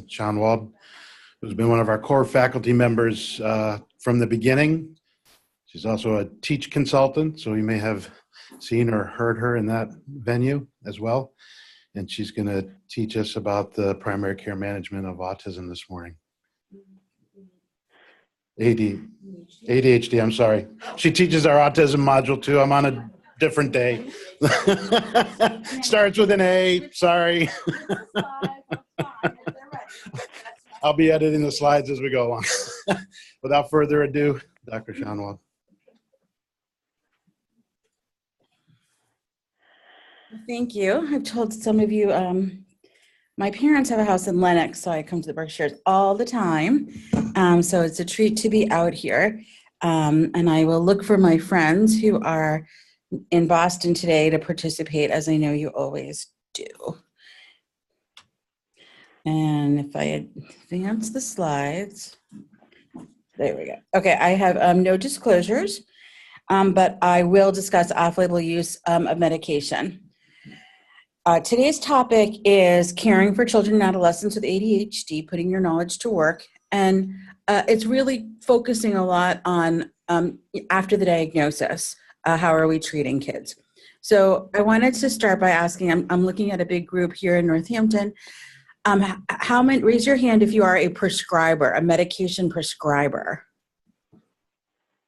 Schoenwald, who's been one of our core faculty members from the beginning. She's also a teach consultant, so you may have seen or heard her in that venue as well. And she's going to teach us about the primary care management of autism this morning. ADHD, I'm sorry. She teaches our autism module too. I'm on a different day. Starts with an A, sorry. I'll be editing the slides as we go along. Without further ado, Dr. Schoenwald. Thank you. I've told some of you, my parents have a house in Lenox, so I come to the Berkshires all the time. So it's a treat to be out here. And I will look for my friends who are in Boston today to participate, as I know you always do. And if I advance the slides, there we go. Okay, I have no disclosures, but I will discuss off-label use of medication. Today's topic is caring for children and adolescents with ADHD, putting your knowledge to work. And it's really focusing a lot on after the diagnosis, how are we treating kids? So I wanted to start by asking, I'm looking at a big group here in Northampton. How many, raise your hand if you are a prescriber, a medication prescriber.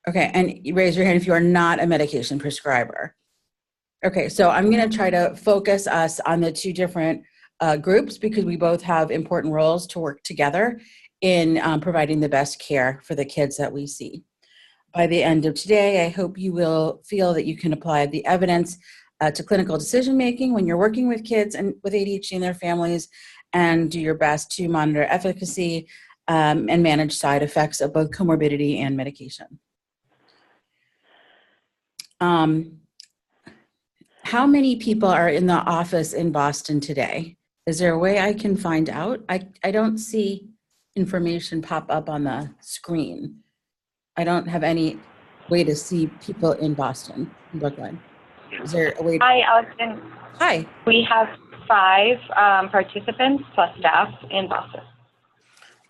Okay, and raise your hand if you are not a medication prescriber. Okay, so I'm going to try to focus us on the two different groups because we both have important roles to work together in providing the best care for the kids that we see. By the end of today, I hope you will feel that you can apply the evidence to clinical decision-making when you're working with kids and with ADHD and their families, and do your best to monitor efficacy and manage side effects of both comorbidity and medication. How many people are in the office in Boston today? Is there a way I can find out? I don't see information pop up on the screen. I don't have any way to see people in Boston, in Brooklyn. Is there a way? Hi, Allison. Hi. We have 5 participants plus staff in Boston.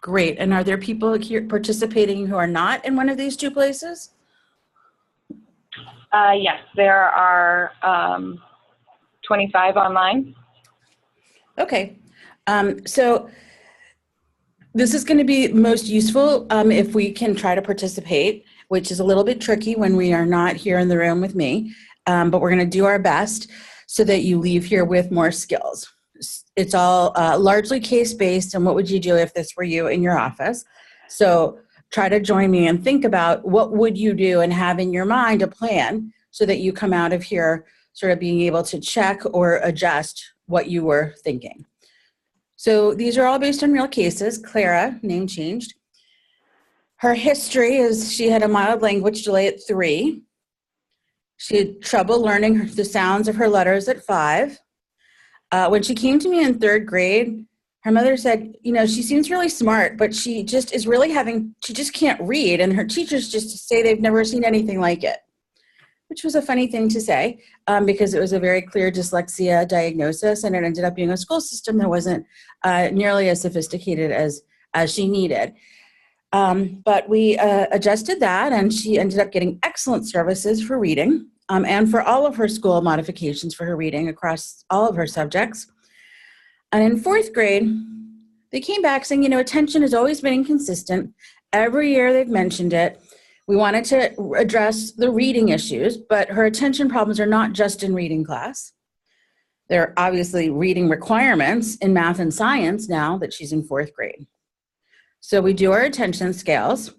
Great. And are there people here participating who are not in one of these two places? Yes, there are 25 online. Okay. So this is going to be most useful if we can try to participate, which is a little bit tricky when we are not here in the room with me, but we're going to do our best so that you leave here with more skills. It's all largely case-based, and what would you do if this were you in your office? So try to join me and think about what would you do and have in your mind a plan so that you come out of here sort of being able to check or adjust what you were thinking. So these are all based on real cases. Clara, name changed. Her history is she had a mild language delay at 3. She had trouble learning the sounds of her letters at 5. When she came to me in 3rd grade, her mother said, you know, she seems really smart, but she just is really she just can't read. And her teachers just say they've never seen anything like it, which was a funny thing to say because it was a very clear dyslexia diagnosis, and it ended up being a school system that wasn't nearly as sophisticated as she needed. But we adjusted that, and she ended up getting excellent services for reading and for all of her school modifications for her reading across all of her subjects. And in 4th grade, they came back saying, you know, attention has always been inconsistent. Every year they've mentioned it. We wanted to address the reading issues, but her attention problems are not just in reading class. There are obviously reading requirements in math and science now that she's in 4th grade. So we do our attention scales,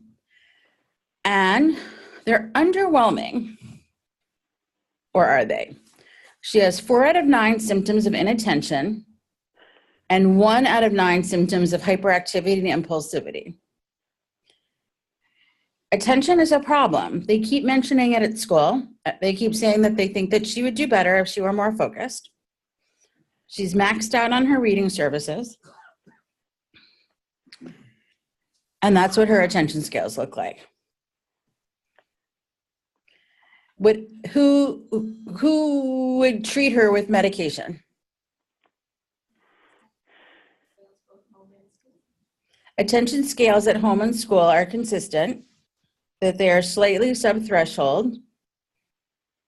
and they're underwhelming. Or are they? She has 4 out of 9 symptoms of inattention and 1 out of 9 symptoms of hyperactivity and impulsivity. Attention is a problem. They keep mentioning it at school. They keep saying that they think that she would do better if she were more focused. She's maxed out on her reading services. And that's what her attention scales look like. Who would treat her with medication? Attention scales at home and school are consistent, that they are slightly subthreshold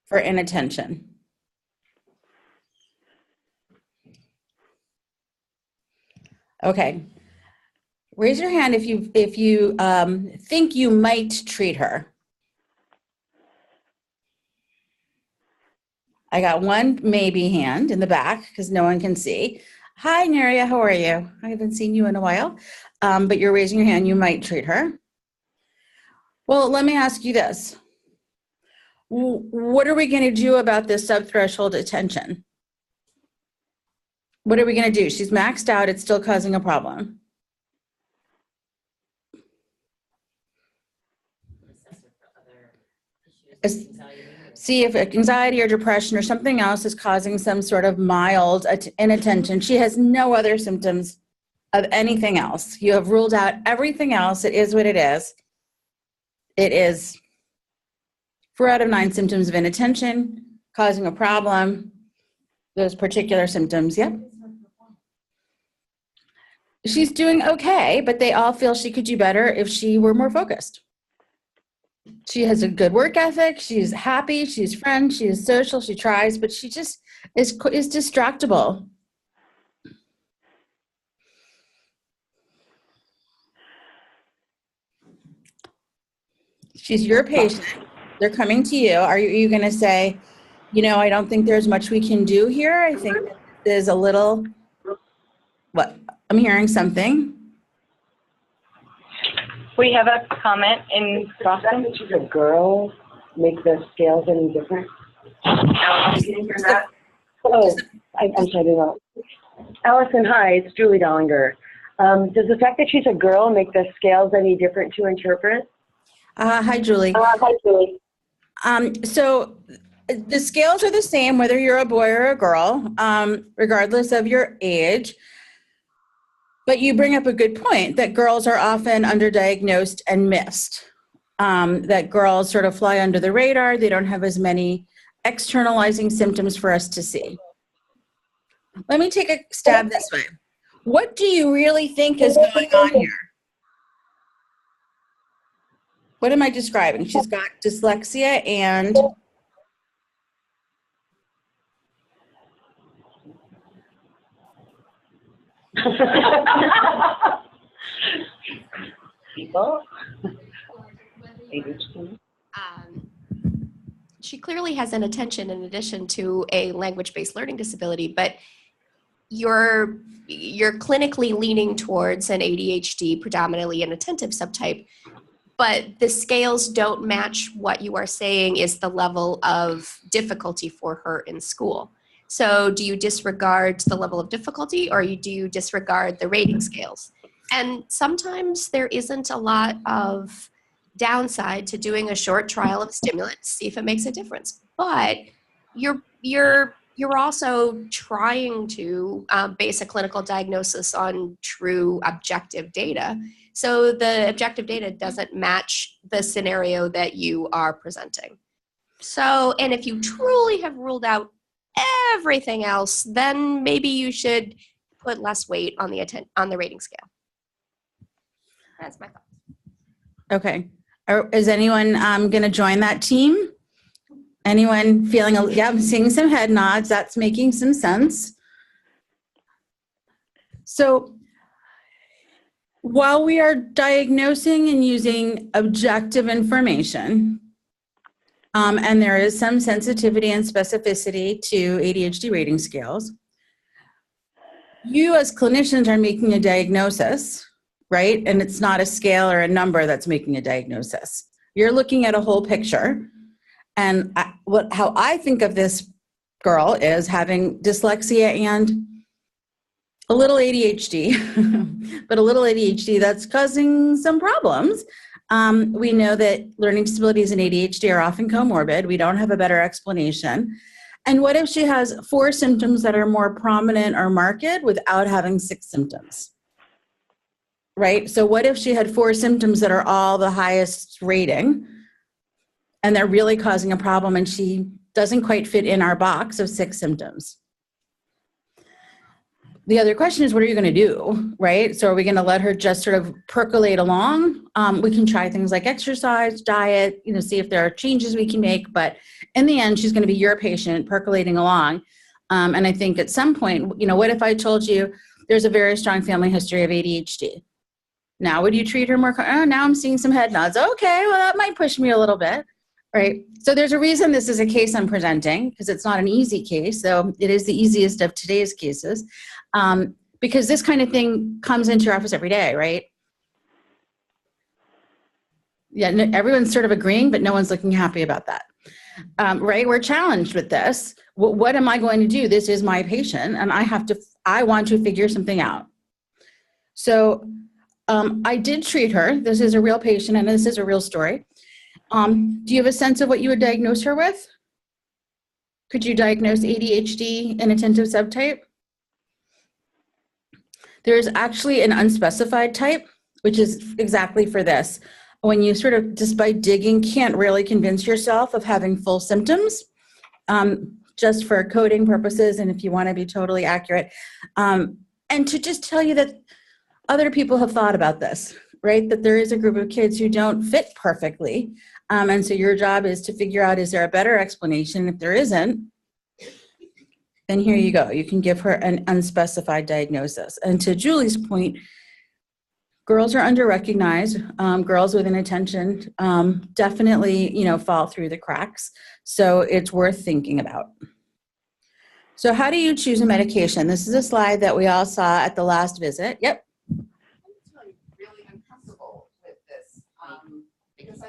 for inattention. Okay. Raise your hand if you think you might treat her. I got one maybe hand in the back because no one can see. Hi, Neria, how are you? I haven't seen you in a while, but you're raising your hand. You might treat her. Well, let me ask you this. What are we going to do about this subthreshold attention? What are we going to do? She's maxed out. It's still causing a problem. See if anxiety or depression or something else is causing some sort of mild inattention. She has no other symptoms of anything else. You have ruled out everything else. It is what it is. It is 4 out of 9 symptoms of inattention, causing a problem. Those particular symptoms, yep. She's doing okay, but they all feel she could do better if she were more focused. She has a good work ethic. She's happy. She's friends. She is social. She tries, but she just is distractible. She's your patient. They're coming to you. Are you going to say, I don't think there's much we can do here. I think there's a little, what? I'm hearing something. We have a comment in Boston. That she's a girl make the scales any different? Oh, I'm sorry to Allison, hi, it's Julie Dollinger. Does the fact that she's a girl make the scales any different to interpret? Hi, Julie. Hi, Julie. So the scales are the same whether you're a boy or a girl, regardless of your age. But you bring up a good point that girls are often underdiagnosed and missed, that girls sort of fly under the radar. They don't have as many externalizing symptoms for us to see. Let me take a stab this way. What do you really think is going on here? What am I describing? She's got dyslexia and People? She clearly has inattention in addition to a language-based learning disability, but you're clinically leaning towards an ADHD, predominantly inattentive subtype, but the scales don't match what you are saying is the level of difficulty for her in school. So do you disregard the level of difficulty, or do you disregard the rating scales? And sometimes there isn't a lot of downside to doing a short trial of stimulants, see if it makes a difference. But you're also trying to base a clinical diagnosis on true objective data. So the objective data doesn't match the scenario that you are presenting. So, and if you truly have ruled out everything else, then maybe you should put less weight on the rating scale. That's my thought. okay. Is anyone going to join that team? Anyone feeling, yeah, I'm seeing some head nods. That's making some sense. So while we are diagnosing and using objective information, and there is some sensitivity and specificity to ADHD rating scales, you as clinicians are making a diagnosis, right? And it's not a scale or a number that's making a diagnosis. You're looking at a whole picture. And how I think of this girl is having dyslexia and a little ADHD, but a little ADHD that's causing some problems. We know that learning disabilities and ADHD are often comorbid. We don't have a better explanation. And what if she has 4 symptoms that are more prominent or marked without having 6 symptoms? Right? So what if she had 4 symptoms that are all the highest rating and they're really causing a problem and she doesn't quite fit in our box of 6 symptoms? the other question is, what are you going to do, right? So are we going to let her just sort of percolate along? We can try things like exercise, diet, see if there are changes we can make. But in the end, she's going to be your patient percolating along. And I think at some point, what if I told you there's a very strong family history of ADHD? Now, would you treat her more? Oh, now I'm seeing some head nods. Okay, well, that might push me a little bit, right? So there's a reason this is a case I'm presenting, because it's not an easy case, though it is the easiest of today's cases. Because this kind of thing comes into your office every day, right? Yeah, everyone's sort of agreeing, but no one's looking happy about that, right? We're challenged with this. What am I going to do? This is my patient, and I want to figure something out. So I did treat her. This is a real patient, and this is a real story. Do you have a sense of what you would diagnose her with? Could you diagnose ADHD inattentive subtype? There's actually an unspecified type, which is exactly for this. When you sort of, just by digging, can't really convince yourself of having full symptoms, just for coding purposes and if you want to be totally accurate. And to just tell you that other people have thought about this, right? That there is a group of kids who don't fit perfectly. And so your job is to figure out, is there a better explanation? If there isn't, then here you go. You can give her an unspecified diagnosis. And to Julie's point, girls are underrecognized. Girls with inattention definitely, fall through the cracks. So it's worth thinking about. So how do you choose a medication? This is a slide that we all saw at the last visit. Yep. I'm really uncomfortable with this because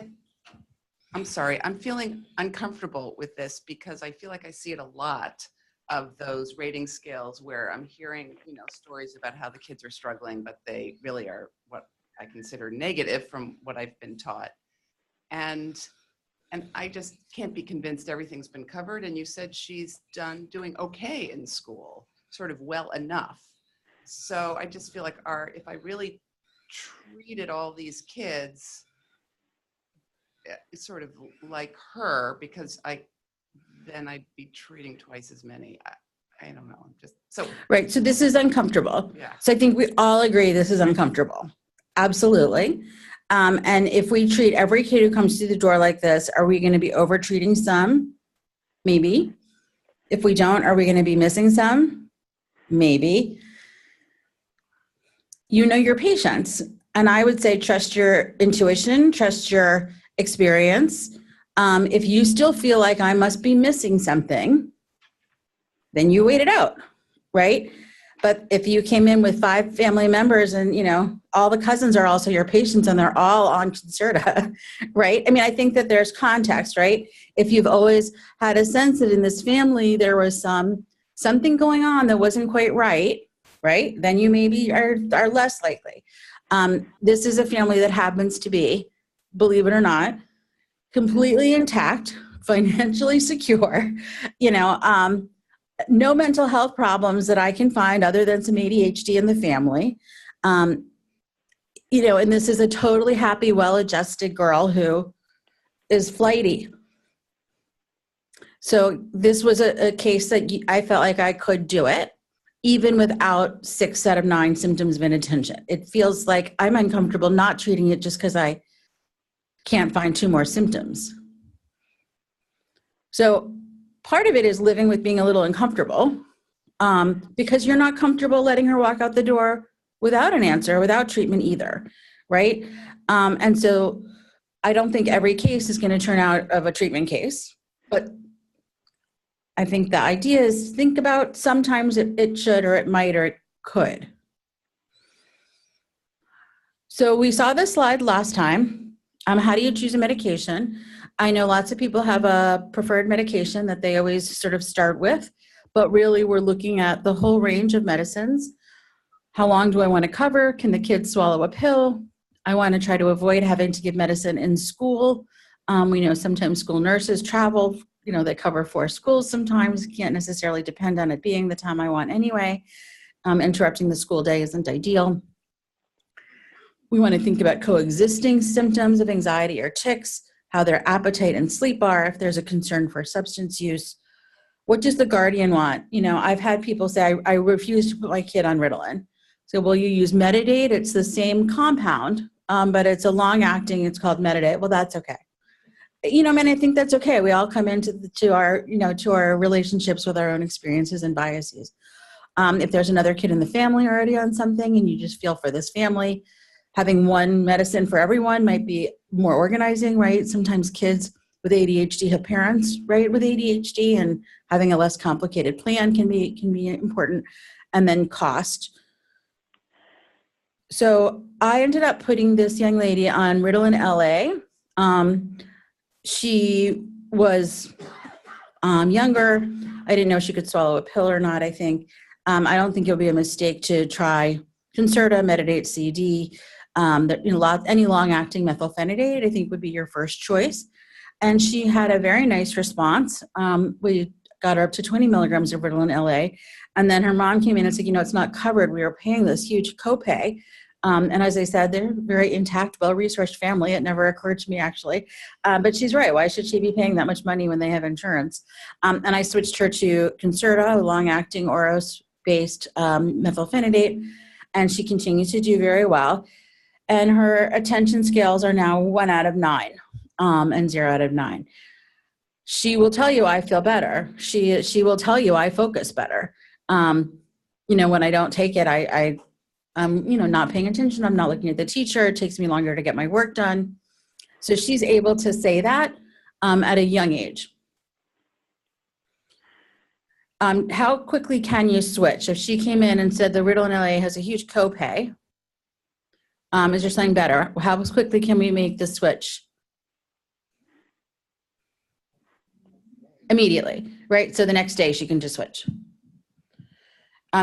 I'm feeling uncomfortable with this because I feel like I see it a lot of those rating scales where I'm hearing, stories about how the kids are struggling, but they really are what I consider negative from what I've been taught. And I just can't be convinced everything's been covered. And you said she's doing okay in school, sort of well enough. So I just feel like if I really treated all these kids sort of like her, because then I'd be treating twice as many. I don't know. Right. So this is uncomfortable. Yeah. So I think we all agree this is uncomfortable. Absolutely. And if we treat every kid who comes through the door like this, are we going to be over treating some? Maybe. If we don't, are we going to be missing some? Maybe. You know your patients. And I would say trust your intuition, trust your experience. If you still feel like I must be missing something, then you wait it out, right? But if you came in with 5 family members and, all the cousins are also your patients and they're all on Concerta, right? I mean, I think that there's context, right? If you've always had a sense that in this family there was something going on that wasn't quite right, then you maybe are less likely. This is a family that happens to be, believe it or not, completely intact, financially secure, no mental health problems that I can find other than some ADHD in the family. And this is a totally happy, well-adjusted girl who is flighty. So this was a case that I felt like I could do it, even without 6 out of 9 symptoms of inattention. It feels like I'm uncomfortable not treating it just because I can't find 2 more symptoms. So part of it is living with being a little uncomfortable because you're not comfortable letting her walk out the door without an answer, without treatment either, right? And so I don't think every case is going to turn out of a treatment case, but I think the idea is think about sometimes it should or it might or it could. So we saw this slide last time. How do you choose a medication? I know lots of people have a preferred medication that they always sort of start with, but really we're looking at the whole range of medicines. How long do I want to cover? Can the kids swallow a pill? I want to try to avoid having to give medicine in school. We know sometimes school nurses travel, they cover 4 schools sometimes. Can't necessarily depend on it being the time I want anyway. Interrupting the school day isn't ideal. We want to think about coexisting symptoms of anxiety or tics, how their appetite and sleep are, if there's a concern for substance use. What does the guardian want? You know, I've had people say, I refuse to put my kid on Ritalin. So will you use Metadate? It's the same compound, but it's a long acting, it's called Metadate. Well, that's okay. You know, I mean, I think that's okay. We all come into to our relationships with our own experiences and biases. If there's another kid in the family already on something and you just feel for this family, having one medicine for everyone might be more organizing, right? Sometimes kids with ADHD have parents, right, with ADHD, and having a less complicated plan can be important. And then cost. So I ended up putting this young lady on Ritalin LA. She was younger. I didn't know she could swallow a pill or not, I think. I don't think it would be a mistake to try Concerta, Metadate CD, any long-acting methylphenidate, I think would be your first choice. And she had a very nice response. We got her up to 20 milligrams of Ritalin LA. And then her mom came in and said, you know, it's not covered. We were paying this huge copay. And as I said, they're a very intact, well-resourced family. It never occurred to me, actually. But she's right. Why should she be paying that much money when they have insurance? And I switched her to Concerta, a long-acting Oros-based methylphenidate. And she continues to do very well. And her attention scales are now 1 out of 9 and 0 out of 9. She will tell you I feel better. She will tell you I focus better. You know, when I don't take it, I'm, you know, not paying attention. I'm not looking at the teacher. It takes me longer to get my work done. So she's able to say that at a young age. How quickly can you switch? If she came in and said the Ritalin LA has a huge copay, is there something better? How quickly can we make the switch? Immediately, right? So the next day she can just switch.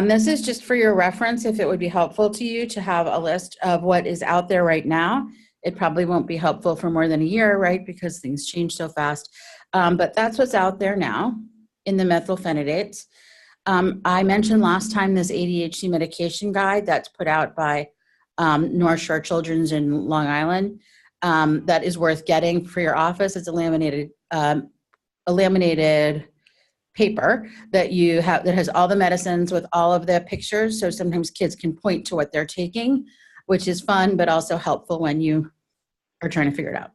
This is just for your reference, if it would be helpful to you to have a list of what is out there right now. It probably won't be helpful for more than a year, right? Because things change so fast. But that's what's out there now in the methylphenidates. I mentioned last time this ADHD medication guide that's put out by North Shore Children's in Long Island. That is worth getting for your office. It's a laminated paper that you have that has all the medicines with all of the pictures. So sometimes kids can point to what they're taking, which is fun, but also helpful when you are trying to figure it out.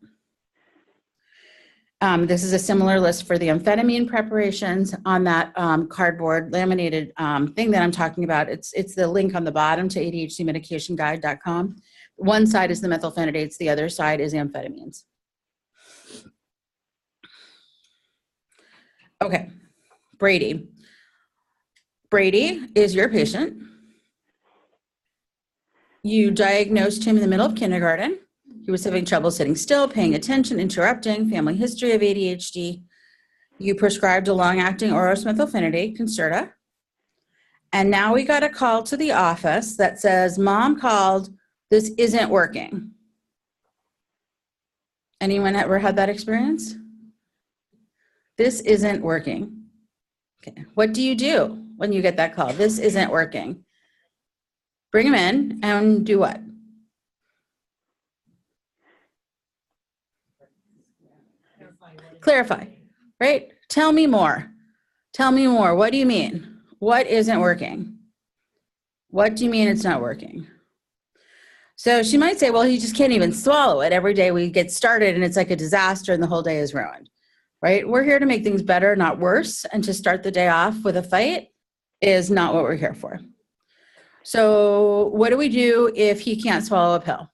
This is a similar list for the amphetamine preparations on that cardboard laminated thing that I'm talking about. It's the link on the bottom to ADHDmedicationguide.com. One side is the methylphenidates, the other side is amphetamines. Okay, Brady. Brady is your patient. You diagnosed him in the middle of kindergarten. He was having trouble sitting still, paying attention, interrupting, family history of ADHD. You prescribed a long-acting Oros methylphenidate, Concerta. And now we got a call to the office that says, Mom called, this isn't working. Anyone ever had that experience? This isn't working. Okay. What do you do when you get that call? This isn't working. Bring him in and do what? Clarify, right? Tell me more. Tell me more. What do you mean? What isn't working? What do you mean it's not working? So she might say, well, he just can't even swallow it. Every day we get started and it's like a disaster and the whole day is ruined, right? We're here to make things better, not worse. And to start the day off with a fight is not what we're here for. So what do we do if he can't swallow a pill?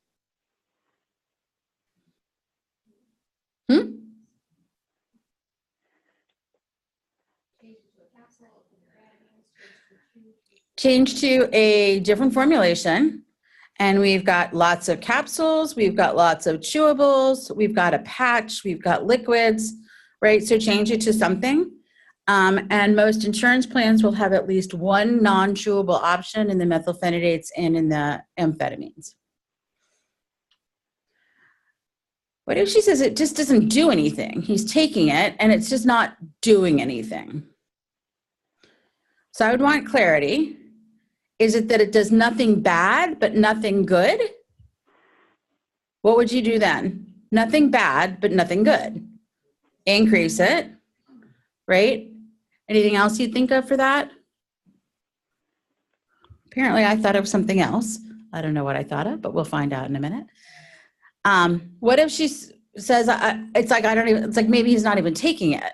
Change to a different formulation. And we've got lots of capsules. We've got lots of chewables. We've got a patch. We've got liquids, right? So change it to something. And most insurance plans will have at least one non-chewable option in the methylphenidates and in the amphetamines. What if she says it just doesn't do anything? He's taking it and it's just not doing anything. So I would want clarity. Is it that it does nothing bad, but nothing good? What would you do then? Nothing bad, but nothing good. Increase it, right? Anything else you'd think of for that? Apparently I thought of something else. I don't know what I thought of, but we'll find out in a minute. What if she says, it's like, I don't even, it's like maybe he's not even taking it.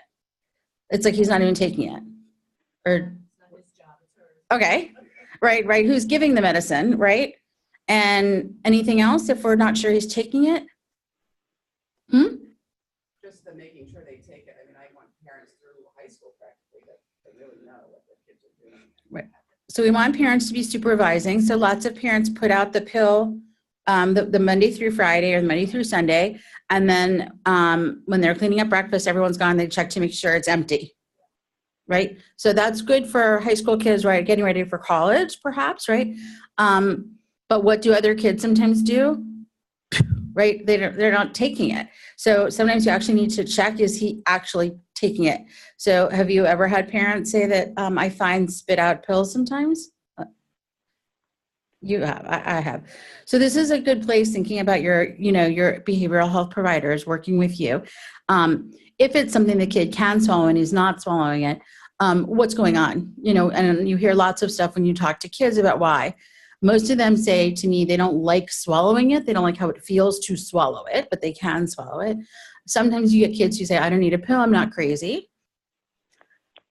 It's like he's not even taking it. Or, okay, right. Who's giving the medicine, right? And anything else if we're not sure he's taking it? Just the making sure they take it. I mean, I want parents through high school practically that really know what their kids are doing. Right. So we want parents to be supervising. So lots of parents put out the pill the Monday through Friday or the Monday through Sunday. And then when they're cleaning up breakfast, everyone's gone, they check to make sure it's empty. Right? So that's good for high school kids, right? Getting ready for college, perhaps, right? But what do other kids sometimes do? Right? They're not taking it. So sometimes you actually need to check, is he actually taking it? So have you ever had parents say that I find spit out pills sometimes? You have, I have. So this is a good place thinking about your behavioral health providers working with you. If it's something the kid can swallow and he's not swallowing it, what's going on? And you hear lots of stuff when you talk to kids about why. Most of them say to me they don't like swallowing it. They don't like how it feels to swallow it, but they can swallow it. Sometimes you get kids who say, I don't need a pill, I'm not crazy.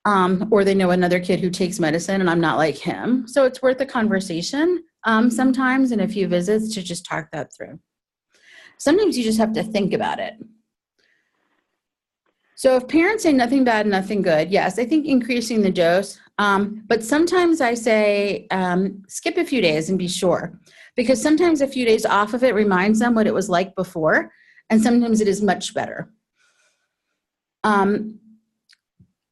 Or they know another kid who takes medicine and I'm not like him. So it's worth a conversation sometimes and a few visits to just talk that through. Sometimes you just have to think about it. So if parents say nothing bad, nothing good, yes, I think increasing the dose. But sometimes I say skip a few days and be sure. Because sometimes a few days off of it reminds them what it was like before. And sometimes it is much better.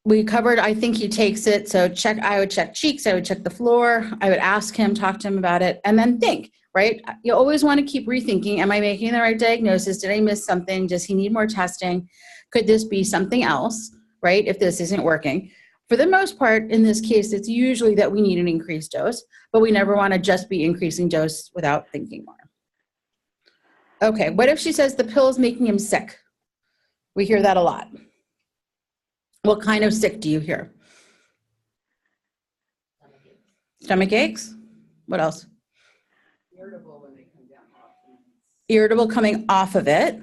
We covered, I think he takes it. So I would check cheeks. I would check the floor. I would ask him, talk to him about it, and then think, right? You always want to keep rethinking. Am I making the right diagnosis? Did I miss something? Does he need more testing? Could this be something else, right? If this isn't working. For the most part, in this case, it's usually that we need an increased dose, but we never want to just be increasing dose without thinking more. Okay, what if she says the pill is making him sick? We hear that a lot. What kind of sick do you hear? Stomach aches? What else? Irritable when they come down off. Irritable coming off of it.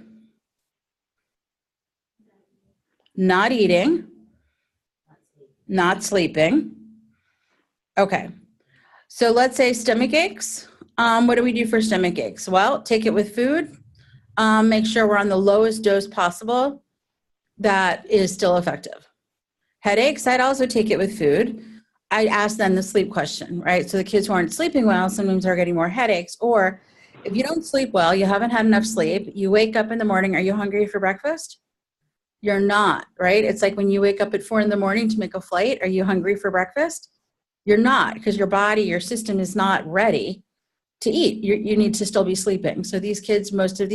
Not eating. Not sleeping. Okay. So let's say stomach aches. What do we do for stomach aches? Well, take it with food. Make sure we're on the lowest dose possible that is still effective. Headaches, I'd also take it with food. I'd ask them the sleep question, right? So the kids who aren't sleeping well, sometimes are getting more headaches. Or if you don't sleep well, you haven't had enough sleep, you wake up in the morning, are you hungry for breakfast? You're not, right? It's like when you wake up at 4 a.m. to make a flight, are you hungry for breakfast? You're not, because your body, your system is not ready to eat. You need to still be sleeping. So these kids, most of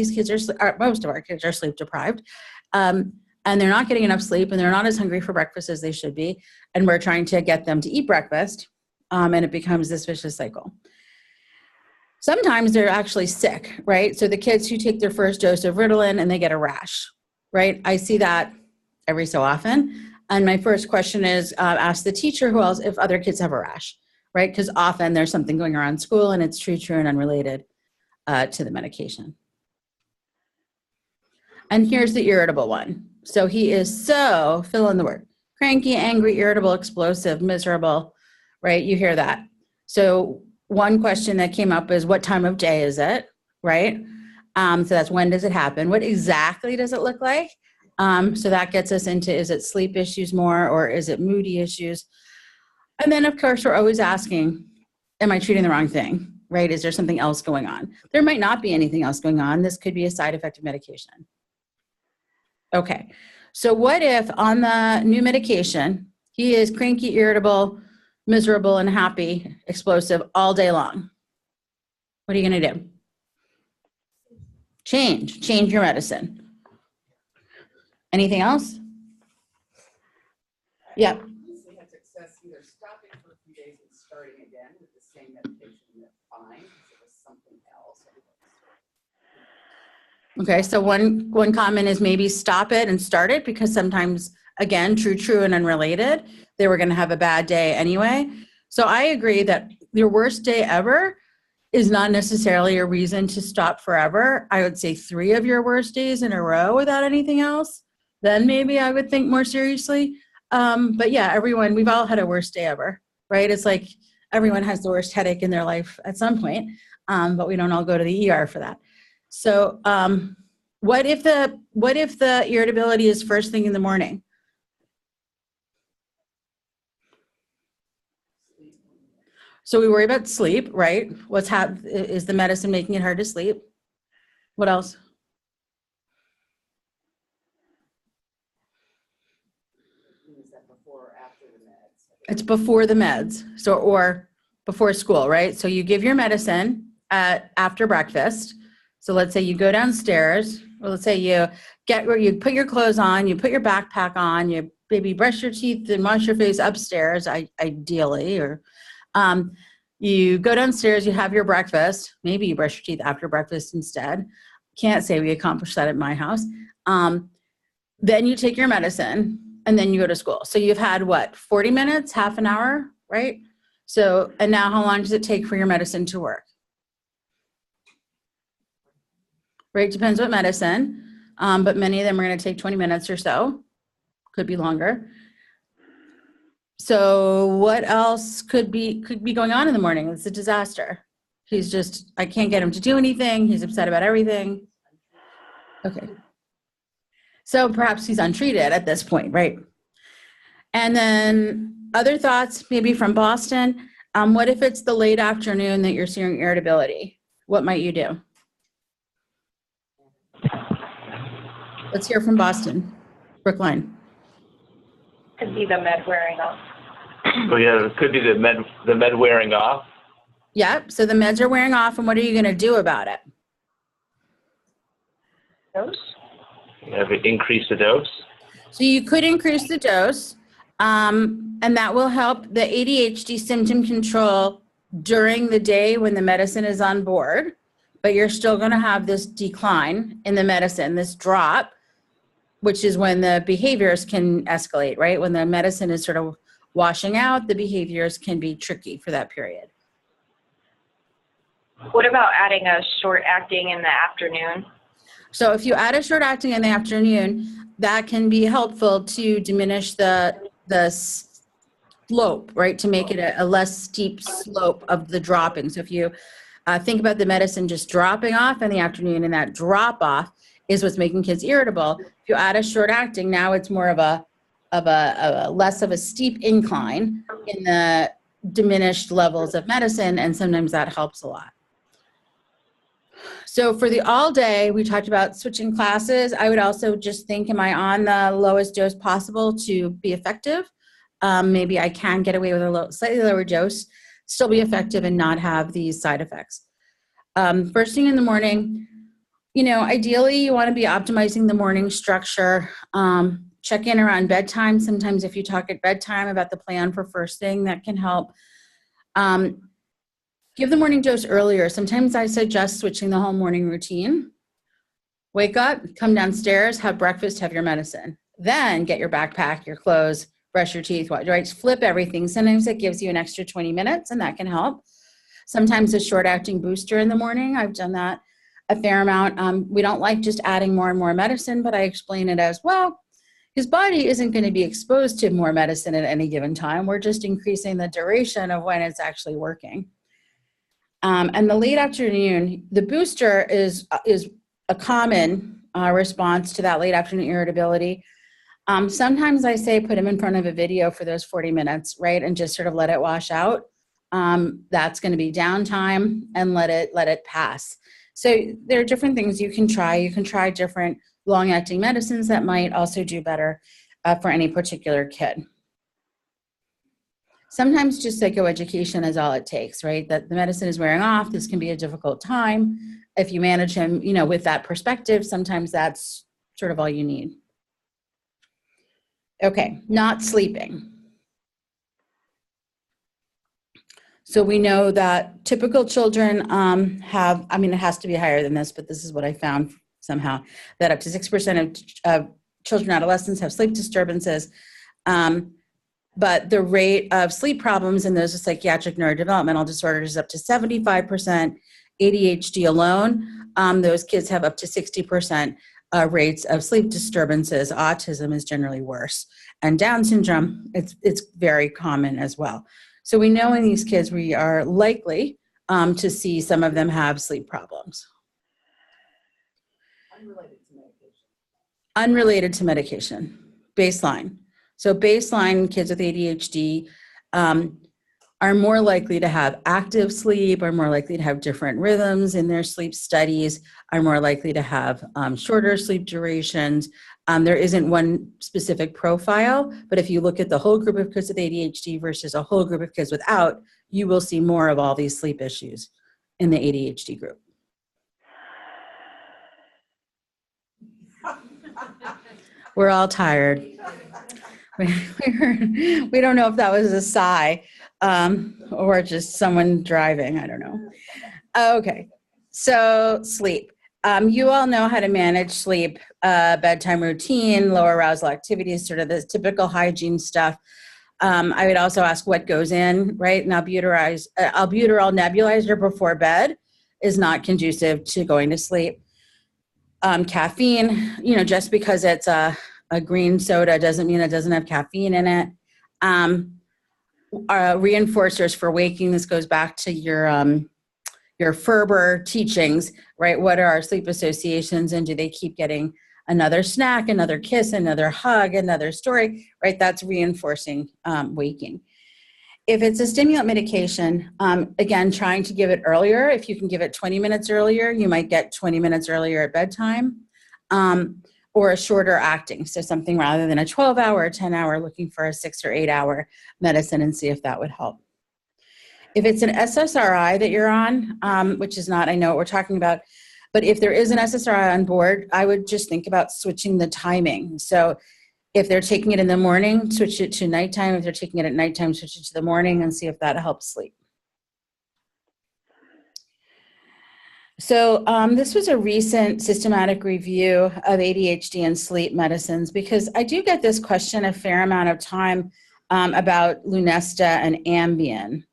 our kids are sleep deprived. And they're not getting enough sleep and they're not as hungry for breakfast as they should be. And we're trying to get them to eat breakfast. And it becomes this vicious cycle. Sometimes they're actually sick, right? So the kids who take their first dose of Ritalin and they get a rash, right? I see that every so often. And my first question is ask the teacher who else if other kids have a rash, right? Because often there's something going around school and it's true and unrelated to the medication. And here's the irritable one. So he is so, fill in the word, cranky, angry, irritable, explosive, miserable, right? You hear that. So one question that came up is what time of day is it, right? So that's when does it happen? What exactly does it look like? So that gets us into, is it sleep issues more or is it moody issues? And then of course, we're always asking, am I treating the wrong thing, right? Is there something else going on? There might not be anything else going on. This could be a side effect of medication. Okay, so what if on the new medication, he is cranky, irritable, miserable, and happy, explosive all day long? What are you gonna do? Change your medicine. Anything else? Yeah. So you had success either stopping for a few days and starting again with the same medication, that's fine, because it was something else. Okay, so one comment is maybe stop it and start it because sometimes again, true and unrelated. They were going to have a bad day anyway. So I agree that your worst day ever is not necessarily a reason to stop forever. I would say 3 of your worst days in a row without anything else, then maybe I would think more seriously. But yeah, everyone, we've all had a worst day ever, right? It's like everyone has the worst headache in their life at some point, but we don't all go to the ER for that. So what if the irritability is first thing in the morning? So we worry about sleep, right? Is the medicine making it hard to sleep? What else? It's before the meds, so or before school, right? So you give your medicine after breakfast. So let's say you go downstairs, or let's say you put your clothes on, you put your backpack on, you maybe brush your teeth and wash your face upstairs, ideally, or you go downstairs, you have your breakfast. Maybe you brush your teeth after breakfast instead. Can't say we accomplished that at my house. Then you take your medicine and then you go to school. So you've had what, 40 minutes, half an hour, right? So, and now how long does it take for your medicine to work? Right, depends what medicine, but many of them are going to take 20 minutes or so, could be longer. So what else could be going on in the morning? It's a disaster. I can't get him to do anything. He's upset about everything. Okay. So perhaps he's untreated at this point, right? And then other thoughts, maybe from Boston. What if it's the late afternoon that you're seeing irritability? What might you do? Let's hear from Boston. Brookline. Could be the med wearing off. So yeah, it could be the med wearing off. Yep. So the meds are wearing off, and what are you going to do about it? Dose? Have it increased the dose. So you could increase the dose, and that will help the ADHD symptom control during the day when the medicine is on board, but you're still going to have this decline in the medicine, this drop, which is when the behaviors can escalate, right? When the medicine is sort of washing out, the behaviors can be tricky for that period. What about adding a short acting in the afternoon? So if you add a short acting in the afternoon, that can be helpful to diminish the slope, right? To make it a less steep slope of the dropping. So if you think about the medicine just dropping off in the afternoon, and that drop off is what's making kids irritable. If you add a short acting, now it's more of a less of a steep incline in the diminished levels of medicine, and sometimes that helps a lot. So for the all day, we talked about switching classes. I would also just think, am I on the lowest dose possible to be effective? Maybe I can get away with a slightly lower dose, still be effective and not have these side effects. First thing in the morning, ideally you want to be optimizing the morning structure. Check in around bedtime. Sometimes if you talk at bedtime about the plan for first thing, that can help. Give the morning dose earlier. Sometimes I suggest switching the whole morning routine. Wake up, come downstairs, have breakfast, have your medicine. Then get your backpack, your clothes, brush your teeth, right? Flip everything. Sometimes it gives you an extra 20 minutes and that can help. Sometimes a short acting booster in the morning. I've done that a fair amount. We don't like just adding more and more medicine, but I explain it as, well, his body isn't going to be exposed to more medicine at any given time. We're just increasing the duration of when it's actually working. And the late afternoon, the booster is a common response to that late afternoon irritability. Sometimes I say put him in front of a video for those 40 minutes, right? And just sort of let it wash out. That's going to be downtime, and let it pass. So there are different things you can try. You can try different long-acting medicines that might also do better for any particular kid. Sometimes just psychoeducation is all it takes, right? That the medicine is wearing off. This can be a difficult time. If you manage him, with that perspective, sometimes that's sort of all you need. Okay, not sleeping. So we know that typical children have, it has to be higher than this, but this is what I found somehow, that up to 6% of children and adolescents have sleep disturbances. But the rate of sleep problems in those with psychiatric neurodevelopmental disorders is up to 75%. ADHD alone, those kids have up to 60% rates of sleep disturbances. Autism is generally worse. And Down syndrome, it's very common as well. So we know in these kids, we are likely to see some of them have sleep problems. Unrelated to medication, baseline. So baseline kids with ADHD are more likely to have active sleep, are more likely to have different rhythms in their sleep studies, are more likely to have shorter sleep durations. There isn't one specific profile, but if you look at the whole group of kids with ADHD versus a whole group of kids without, you will see more of all these sleep issues in the ADHD group. We're all tired. We don't know if that was a sigh or just someone driving. I don't know. Okay, so sleep. You all know how to manage sleep, bedtime routine, low arousal activities, sort of the typical hygiene stuff. I would also ask what goes in, right? An albuterol nebulizer before bed is not conducive to going to sleep. Caffeine, just because it's a green soda doesn't mean it doesn't have caffeine in it. Reinforcers for waking, this goes back to your Ferber teachings, right? What are our sleep associations, and do they keep getting another snack, another kiss, another hug, another story, right? That's reinforcing waking. If it's a stimulant medication, again, trying to give it earlier. If you can give it 20 minutes earlier, you might get 20 minutes earlier at bedtime, or a shorter acting. So something rather than a 12-hour or 10-hour, looking for a 6 or 8-hour medicine and see if that would help. If it's an SSRI that you're on, which is not, I know what we're talking about, but if there is an SSRI on board, I would just think about switching the timing. So if they're taking it in the morning, switch it to nighttime. If they're taking it at nighttime, switch it to the morning and see if that helps sleep. So this was a recent systematic review of ADHD and sleep medicines, because I do get this question a fair amount of time about Lunesta and Ambien.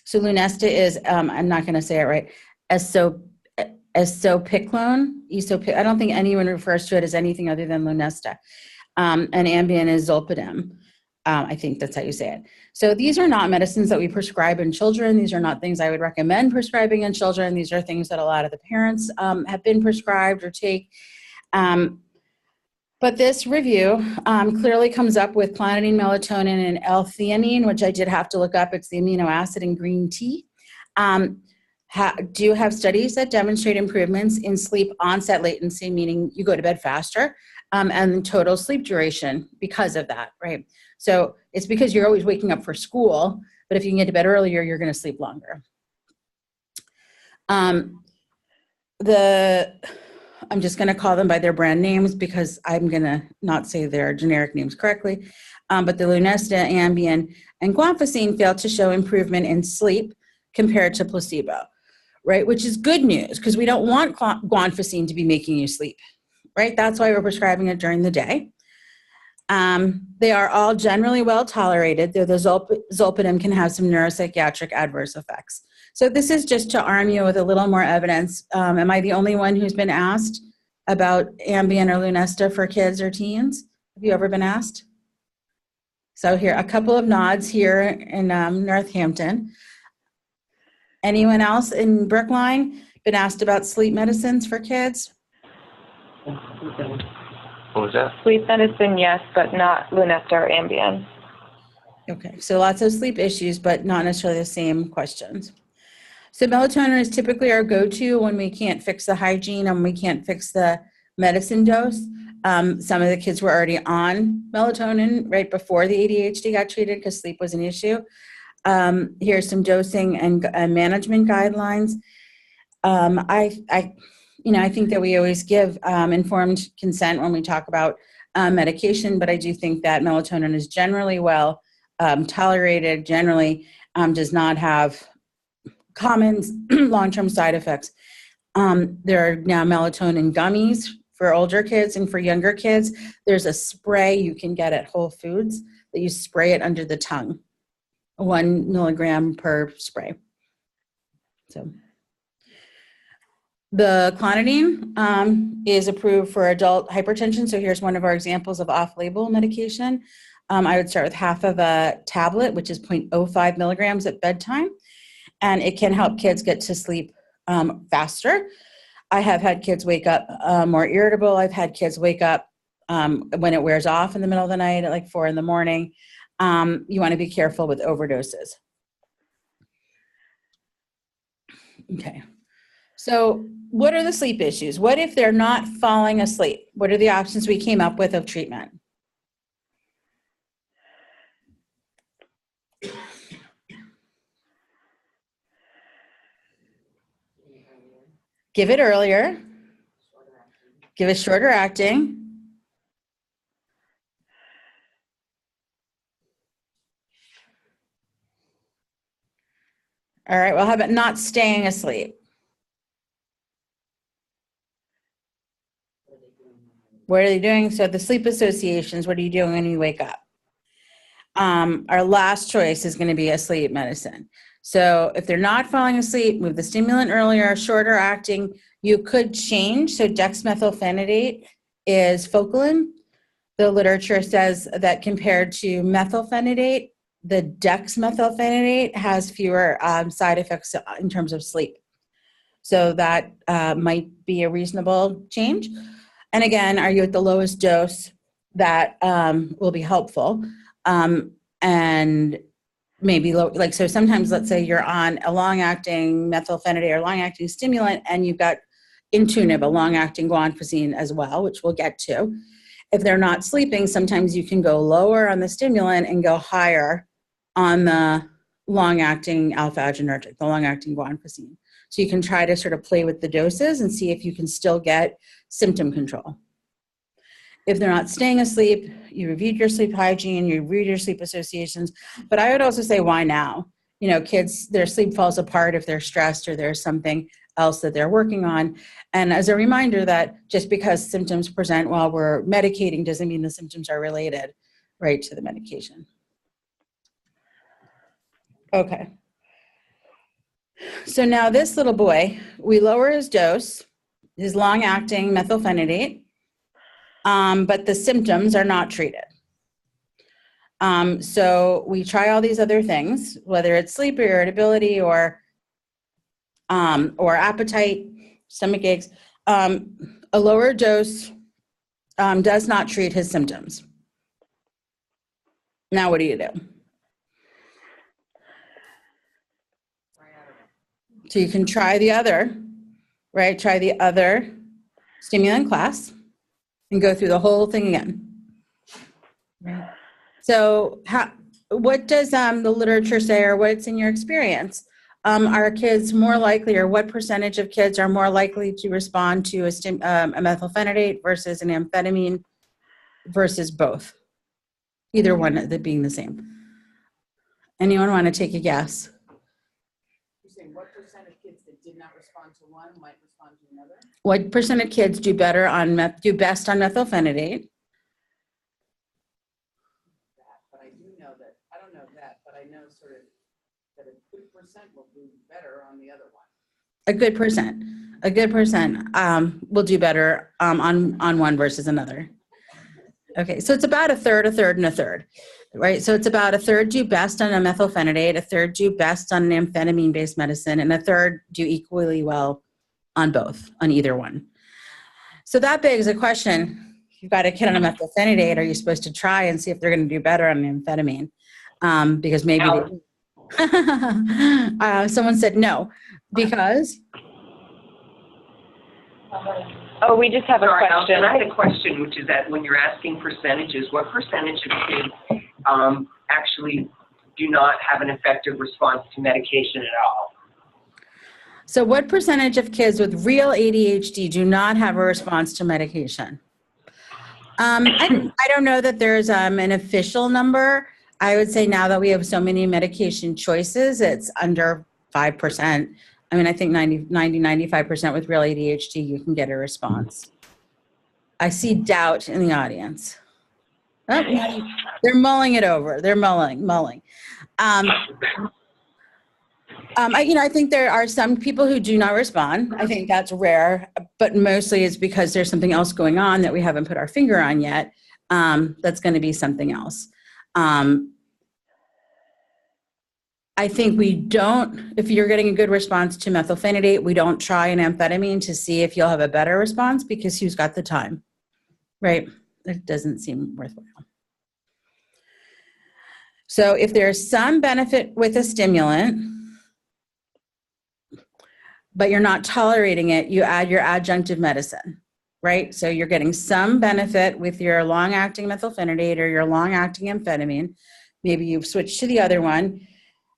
So Lunesta is, I'm not going to say it right, esopiclone. I don't think anyone refers to it as anything other than Lunesta. And Ambien is Zolpidem. I think that's how you say it. So these are not medicines that we prescribe in children. These are not things I would recommend prescribing in children. These are things that a lot of the parents have been prescribed or take. But this review clearly comes up with clonidine, melatonin, and L-theanine, which I did have to look up. It's the amino acid in green tea. Do have studies that demonstrate improvements in sleep onset latency, meaning you go to bed faster, and total sleep duration because of that, right? So it's because you're always waking up for school, but if you can get to bed earlier, you're going to sleep longer. I'm just going to call them by their brand names because I'm going to not say their generic names correctly. But the Lunesta, Ambien, and Guanfacine failed to show improvement in sleep compared to placebo, right? Which is good news because we don't want Guanfacine to be making you sleep, right? That's why we're prescribing it during the day. They are all generally well tolerated, though the Zolpidem can have some neuropsychiatric adverse effects. So this is just to arm you with a little more evidence. Am I the only one who's been asked about Ambien or Lunesta for kids or teens? Have you ever been asked? So here, a couple of nods here in Northampton. Anyone else in Brookline been asked about sleep medicines for kids? What was that? Sleep medicine, yes, but not Lunesta or Ambien. Okay, so lots of sleep issues, but not necessarily the same questions. So melatonin is typically our go-to when we can't fix the hygiene and we can't fix the medicine dose. Some of the kids were already on melatonin right before the ADHD got treated because sleep was an issue. Here's some dosing and management guidelines. I think that we always give informed consent when we talk about medication, but I do think that melatonin is generally well tolerated, generally does not have common long-term side effects. There are now melatonin gummies for older kids and for younger kids, there's a spray you can get at Whole Foods that you spray it under the tongue, 1 milligram per spray. So the clonidine is approved for adult hypertension. So here's one of our examples of off-label medication. I would start with half of a tablet, which is 0.05 milligrams at bedtime, and it can help kids get to sleep faster. I have had kids wake up more irritable. I've had kids wake up when it wears off in the middle of the night at like 4 in the morning. You want to be careful with overdoses. Okay. So what are the sleep issues? What if they're not falling asleep? What are the options we came up with of treatment? Give it earlier. Give it shorter acting. All right, well, how about not staying asleep? What are they doing? So the sleep associations, what are you doing when you wake up? Our last choice is going to be a sleep medicine. So if they're not falling asleep, move the stimulant earlier, shorter acting. You could change. So dexmethylphenidate is Focalin. The literature says that compared to methylphenidate, the dexmethylphenidate has fewer side effects in terms of sleep. So that might be a reasonable change. And again, are you at the lowest dose? That will be helpful. And maybe so sometimes let's say you're on a long-acting methylphenidate or long-acting stimulant and you've got Intuniv, a long-acting guanfacine as well, which we'll get to. If they're not sleeping, sometimes you can go lower on the stimulant and go higher on the long-acting alpha-adrenergic, the long-acting guanfacine. So you can try to sort of play with the doses and see if you can still get symptom control. If they're not staying asleep, you reviewed your sleep hygiene, you reviewed your sleep associations, but I would also say, why now? You know, kids, their sleep falls apart if they're stressed or there's something else that they're working on. And as a reminder that just because symptoms present while we're medicating doesn't mean the symptoms are related, right, to the medication. Okay. So now this little boy, we lower his dose, his long-acting methylphenidate, but the symptoms are not treated. So we try all these other things, whether it's sleep or irritability or appetite, stomach aches. A lower dose does not treat his symptoms. Now what do you do? So you can try the other, right? Try the other stimulant class and go through the whole thing again. Right. So what does the literature say, or what's in your experience? Are kids more likely, or what percentage of kids are more likely to respond to a methylphenidate versus an amphetamine versus both? Either one being the same. Anyone want to take a guess? You're saying what percent of kids that did not respond to one might respond to another? What percent of kids do better on best on methylphenidate? But I do know that, I don't know that, but I know sort of that a good percent will do better on the other one. A good percent will do better on one versus another. Okay, so it's about a third, and a third, right? So it's about a third do best on a methylphenidate, a third do best on an amphetamine-based medicine, and a third do equally well on both, on either one. So that begs a question. You've got a kid on a methylphenidate, are you supposed to try and see if they're going to do better on an amphetamine? Because maybe someone said no, because? Oh, we just have a Sorry, question. Allison, I had a question, which is that when you're asking percentages, what percentage of kids actually do not have an effective response to medication at all? So what percentage of kids with real ADHD do not have a response to medication? I don't know that there's an official number. I would say now that we have so many medication choices, it's under 5%. I mean, I think 95% with real ADHD, you can get a response. I see doubt in the audience. Oh, yeah, they're mulling it over. They're mulling. I think there are some people who do not respond. I think that's rare, but mostly it's because there's something else going on that we haven't put our finger on yet. That's going to be something else. I think we don't, if you're getting a good response to methylphenidate, we don't try an amphetamine to see if you'll have a better response, because who's got the time, right? It doesn't seem worthwhile. So if there's some benefit with a stimulant, but you're not tolerating it, you add your adjunctive medicine, right? So you're getting some benefit with your long-acting methylphenidate or your long-acting amphetamine. Maybe you've switched to the other one,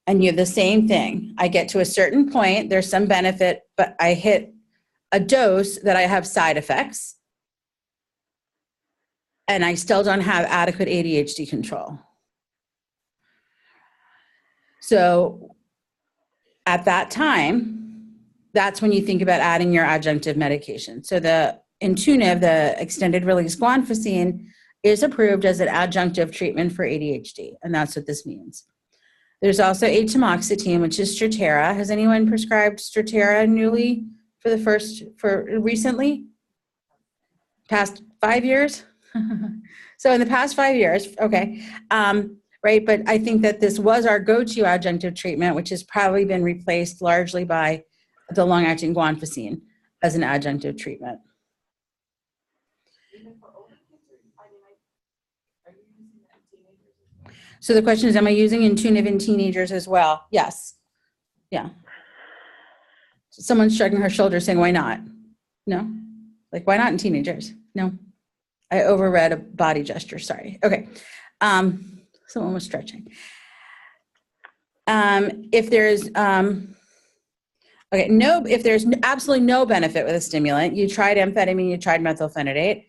and you have the same thing. I get to a certain point, there's some benefit, but I hit a dose that I have side effects, and I still don't have adequate ADHD control. So at that time, that's when you think about adding your adjunctive medication. So the Intuniv, the extended release guanfacine, is approved as an adjunctive treatment for ADHD, and that's what this means. There's also atomoxetine, which is Strattera. Has anyone prescribed Strattera newly recently? Past 5 years? So in the past 5 years, okay. Right, but I think that this was our go-to adjunctive treatment, which has probably been replaced largely by the long-acting guanfacine as an adjunctive treatment. So the question is, am I using Intuniv in teenagers as well? Yes. Yeah. Someone's shrugging her shoulders saying, why not? No? Like, why not in teenagers? No. I overread a body gesture, sorry. Okay. Someone was stretching. If there's absolutely no benefit with a stimulant, you tried amphetamine, you tried methylphenidate,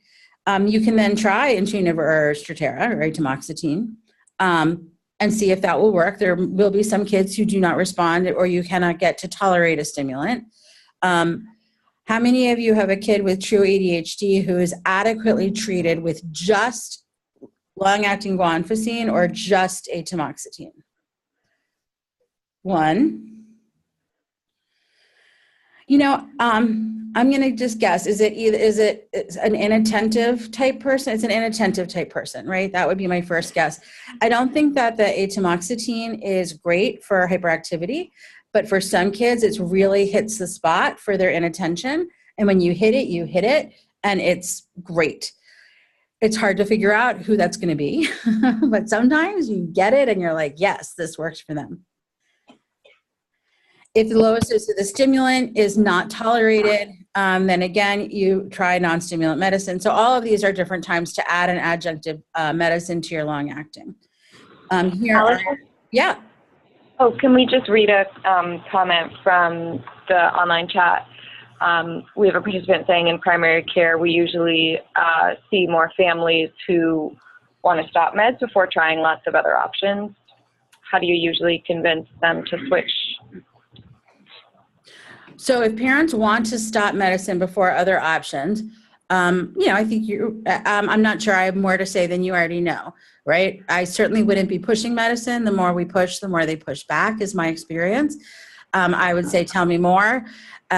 you can then try Intuniv or Strattera or atomoxetine and see if that will work. There will be some kids who do not respond or you cannot get to tolerate a stimulant. How many of you have a kid with true ADHD who is adequately treated with just long-acting guanfacine or just atomoxetine? One. I'm going to just guess. Is it an inattentive type person? It's an inattentive type person, right? That would be my first guess. I don't think that the atomoxetine is great for hyperactivity, but for some kids, it really hits the spot for their inattention. And when you hit it, and it's great. It's hard to figure out who that's going to be, but sometimes you get it and you're like, yes, this works for them. If the lowest dose of the stimulant is not tolerated, then again, you try non-stimulant medicine. So all of these are different times to add an adjunctive medicine to your long-acting. Yeah. Oh, can we just read a comment from the online chat? We have a participant saying in primary care, we usually see more families who want to stop meds before trying lots of other options. How do you usually convince them to switch? So if parents want to stop medicine before other options, I think I'm not sure I have more to say than you already know, right? I certainly wouldn't be pushing medicine. The more we push, the more they push back, is my experience. I would say, tell me more.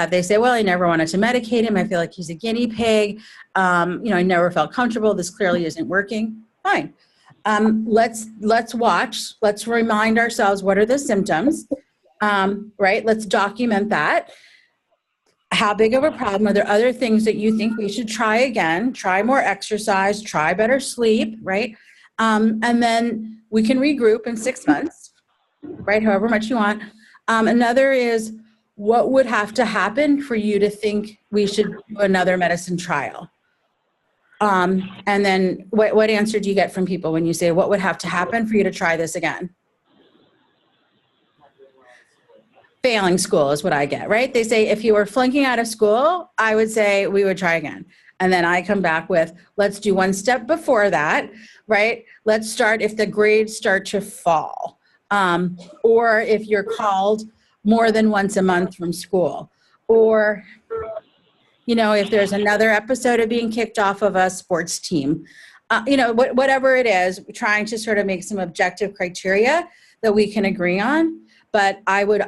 They say, well, I never wanted to medicate him. I feel like he's a guinea pig. I never felt comfortable. This clearly isn't working. Fine. Let's watch. Let's remind ourselves, what are the symptoms, right? Let's document that. How big of a problem? Are there other things that you think we should try again? Try more exercise, try better sleep, right? And then we can regroup in 6 months, right? However much you want. Another is, what would have to happen for you to think we should do another medicine trial? And then what answer do you get from people when you say, what would have to happen for you to try this again? Failing school is what I get, right? They say, if you were flunking out of school, I would say we would try again. And then I come back with, let's do one step before that, right? Let's start if the grades start to fall, or if you're called more than once a month from school, or, if there's another episode of being kicked off of a sports team, whatever it is, trying to sort of make some objective criteria that we can agree on. But I would,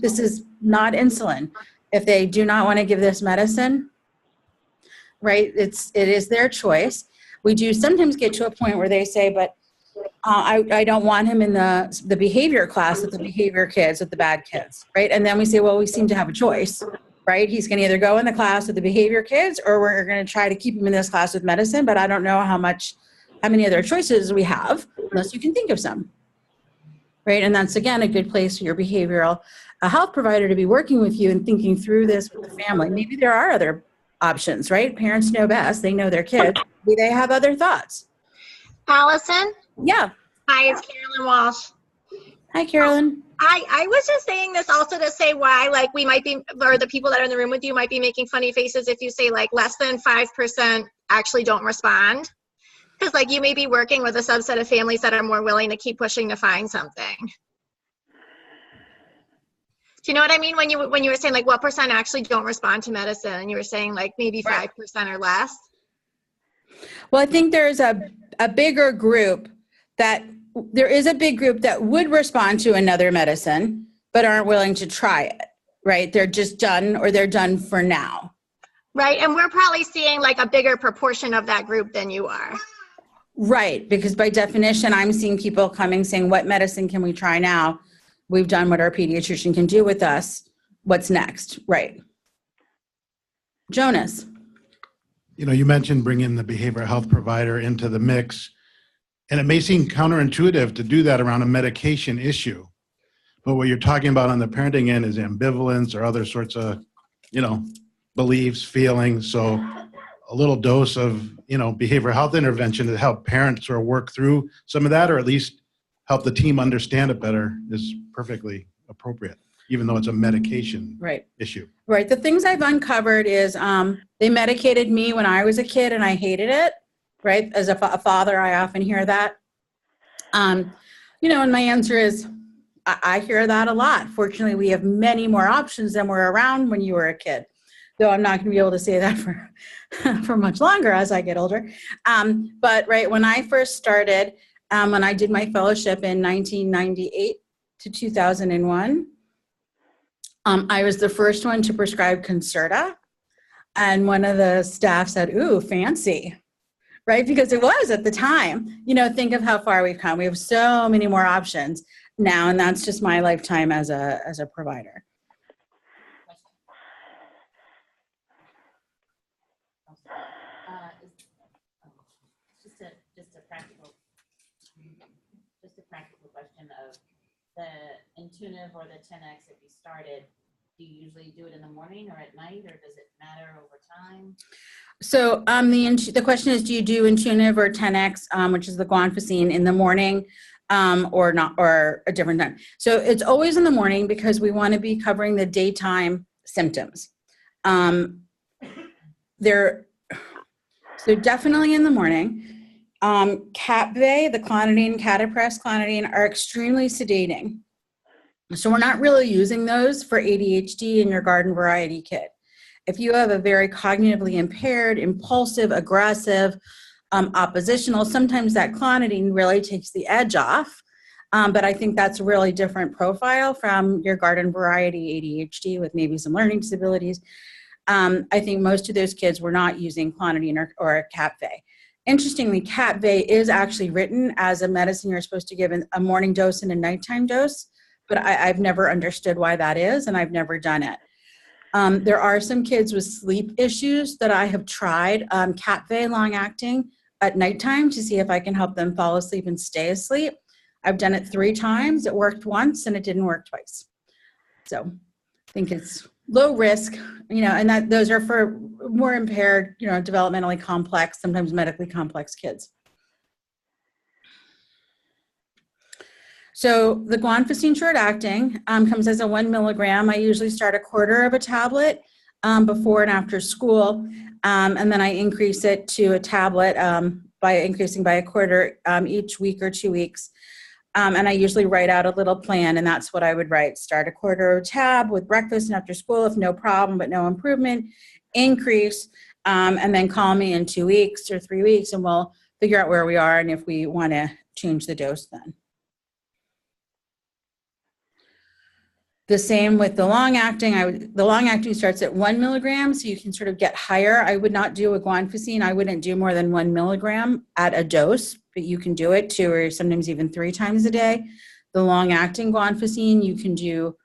this is not insulin. If they do not want to give this medicine, right, it is their choice. We do sometimes get to a point where they say, but I don't want him in the behavior class with the behavior kids, with the bad kids, right? And then we say, well, we seem to have a choice, right? He's going to either go in the class with the behavior kids, or we're going to try to keep him in this class with medicine, but I don't know how many other choices we have, unless you can think of some, right? And that's, again, a good place for your behavioral health provider to be working with you and thinking through this with the family. Maybe there are other options, right? Parents know best. They know their kids. Maybe they have other thoughts. Allison? Yeah. Hi, it's Carolyn Walsh. Hi, Carolyn. I was just saying this also to say why, like, we might be, or the people that are in the room with you might be making funny faces if you say, like, less than 5% actually don't respond. Because, like, you may be working with a subset of families that are more willing to keep pushing to find something. Do you know what I mean? When you were saying, like, what percent actually don't respond to medicine, and you were saying, like, maybe 5% or less? Well, I think there's a bigger group there is a big group that would respond to another medicine, but aren't willing to try it, right? They're just done, or they're done for now. Right, and we're probably seeing, like, a bigger proportion of that group than you are. Right, because by definition, I'm seeing people coming saying, what medicine can we try now? We've done what our pediatrician can do with us. What's next? Right. Jonas. You mentioned bringing the behavioral health provider into the mix, and it may seem counterintuitive to do that around a medication issue. But what you're talking about on the parenting end is ambivalence or other sorts of, beliefs, feelings. So a little dose of, behavioral health intervention to help parents sort of work through some of that, or at least help the team understand it better, is perfectly appropriate, even though it's a medication issue. Right. The things I've uncovered is they medicated me when I was a kid and I hated it, right? As a father, I often hear that. And my answer is, I hear that a lot. Fortunately, we have many more options than were around when you were a kid, though I'm not going to be able to say that for much longer as I get older. But when I first started, when I did my fellowship in 1998 to 2001, I was the first one to prescribe Concerta. And one of the staff said, ooh, fancy, right? Because it was at the time. Think of how far we've come. We have so many more options now, and that's just my lifetime as a provider. Just a practical question of the Intuitive or the 10X that you started. Do you usually do it in the morning or at night, or does it matter over time? So the question is, do you do Intuitive or 10X, which is the guanfacine, in the morning or not, or a different time? So it's always in the morning because we want to be covering the daytime symptoms. They're definitely in the morning. Capve, the clonidine, Catapress, clonidine are extremely sedating. So we're not really using those for ADHD in your garden variety kid. If you have a very cognitively impaired, impulsive, aggressive, oppositional, sometimes that clonidine really takes the edge off. But I think that's a really different profile from your garden variety ADHD with maybe some learning disabilities. I think most of those kids were not using clonidine or Capve. Interestingly, Capve is actually written as a medicine you're supposed to give in a morning dose and a nighttime dose, but I've never understood why that is, and I've never done it. There are some kids with sleep issues that I have tried Capve long-acting at nighttime to see if I can help them fall asleep and stay asleep. I've done it 3 times. It worked once, and it didn't work twice. So I think it's low risk, and that those are for more impaired, developmentally complex, sometimes medically complex kids. So the guanfacine short acting comes as a 1 milligram. I usually start 1/4 of a tablet before and after school, and then I increase it to a tablet by increasing by 1/4 each week or 2 weeks. And I usually write out a little plan, and that's what I would write. Start a quarter tab with breakfast and after school if no problem but no improvement. Increase, and then call me in 2 weeks or 3 weeks, and we'll figure out where we are and if we want to change the dose then. The same with the long-acting. The long-acting starts at 1 milligram, so you can sort of get higher. I would not do a guanfacine. I wouldn't do more than 1 milligram at a dose, but you can do it 2 or sometimes even 3 times a day. The long-acting guanfacine you can do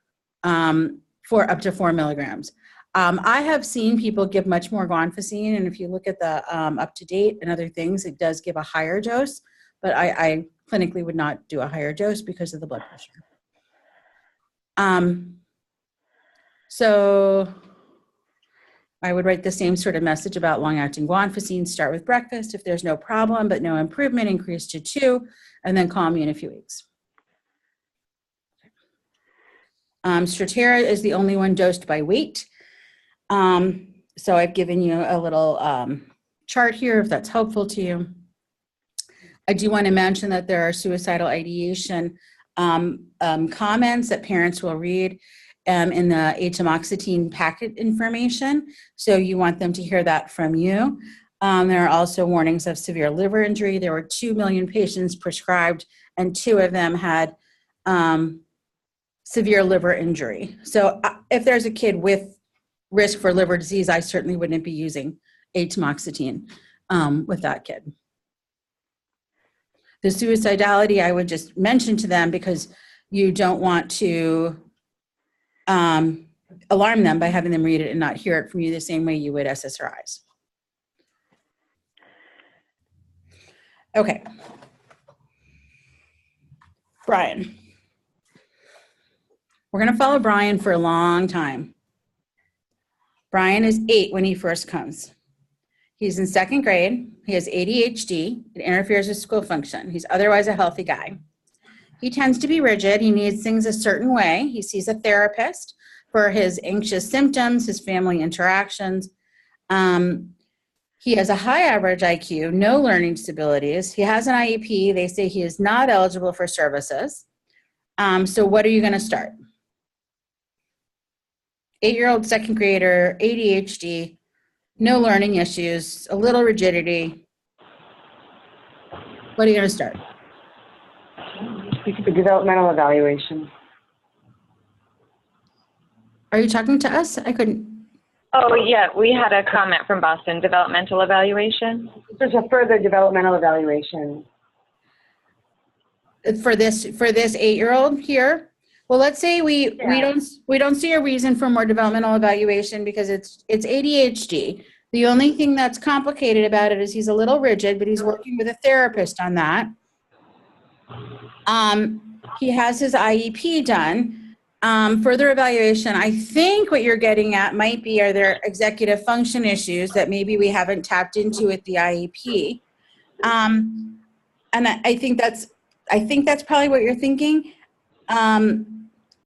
for up to 4 milligrams. I have seen people give much more guanfacine, and if you look at the up-to-date and other things, it does give a higher dose, but I clinically would not do a higher dose because of the blood pressure. So I would write the same sort of message about long-acting guanfacine. Start with breakfast. If there's no problem but no improvement, increase to 2, and then call me in a few weeks. Strattera is the only one dosed by weight. So I've given you a little chart here if that's helpful to you. I do want to mention that there are suicidal ideation comments that parents will read in the atomoxetine packet information. So you want them to hear that from you. There are also warnings of severe liver injury. There were 2 million patients prescribed, and 2 of them had severe liver injury. So if there's a kid with risk for liver disease, I certainly wouldn't be using atomoxetine with that kid. The suicidality, I would just mention to them because you don't want to alarm them by having them read it and not hear it from you the same way you would SSRIs. Okay. Brian. We're going to follow Brian for a long time. Brian is 8 when he first comes. He's in 2nd grade. He has ADHD. It interferes with school function. He's otherwise a healthy guy. He tends to be rigid. He needs things a certain way. He sees a therapist for his anxious symptoms, his family interactions. He has a high average IQ, no learning disabilities. He has an IEP. They say he is not eligible for services. So what are you going to start? 8-year-old 2nd grader, ADHD, no learning issues, a little rigidity. What are you going to start? The developmental evaluation. Are you talking to us? I couldn't. Oh, yeah, we had a comment from Boston, developmental evaluation. There's a further developmental evaluation. For this 8-year-old here? Well, let's say we don't see a reason for more developmental evaluation because it's ADHD. The only thing that's complicated about it is he's a little rigid, but he's working with a therapist on that. He has his IEP done. Further evaluation, I think what you're getting at might be, are there executive function issues that maybe we haven't tapped into at the IEP? And I think that's probably what you're thinking.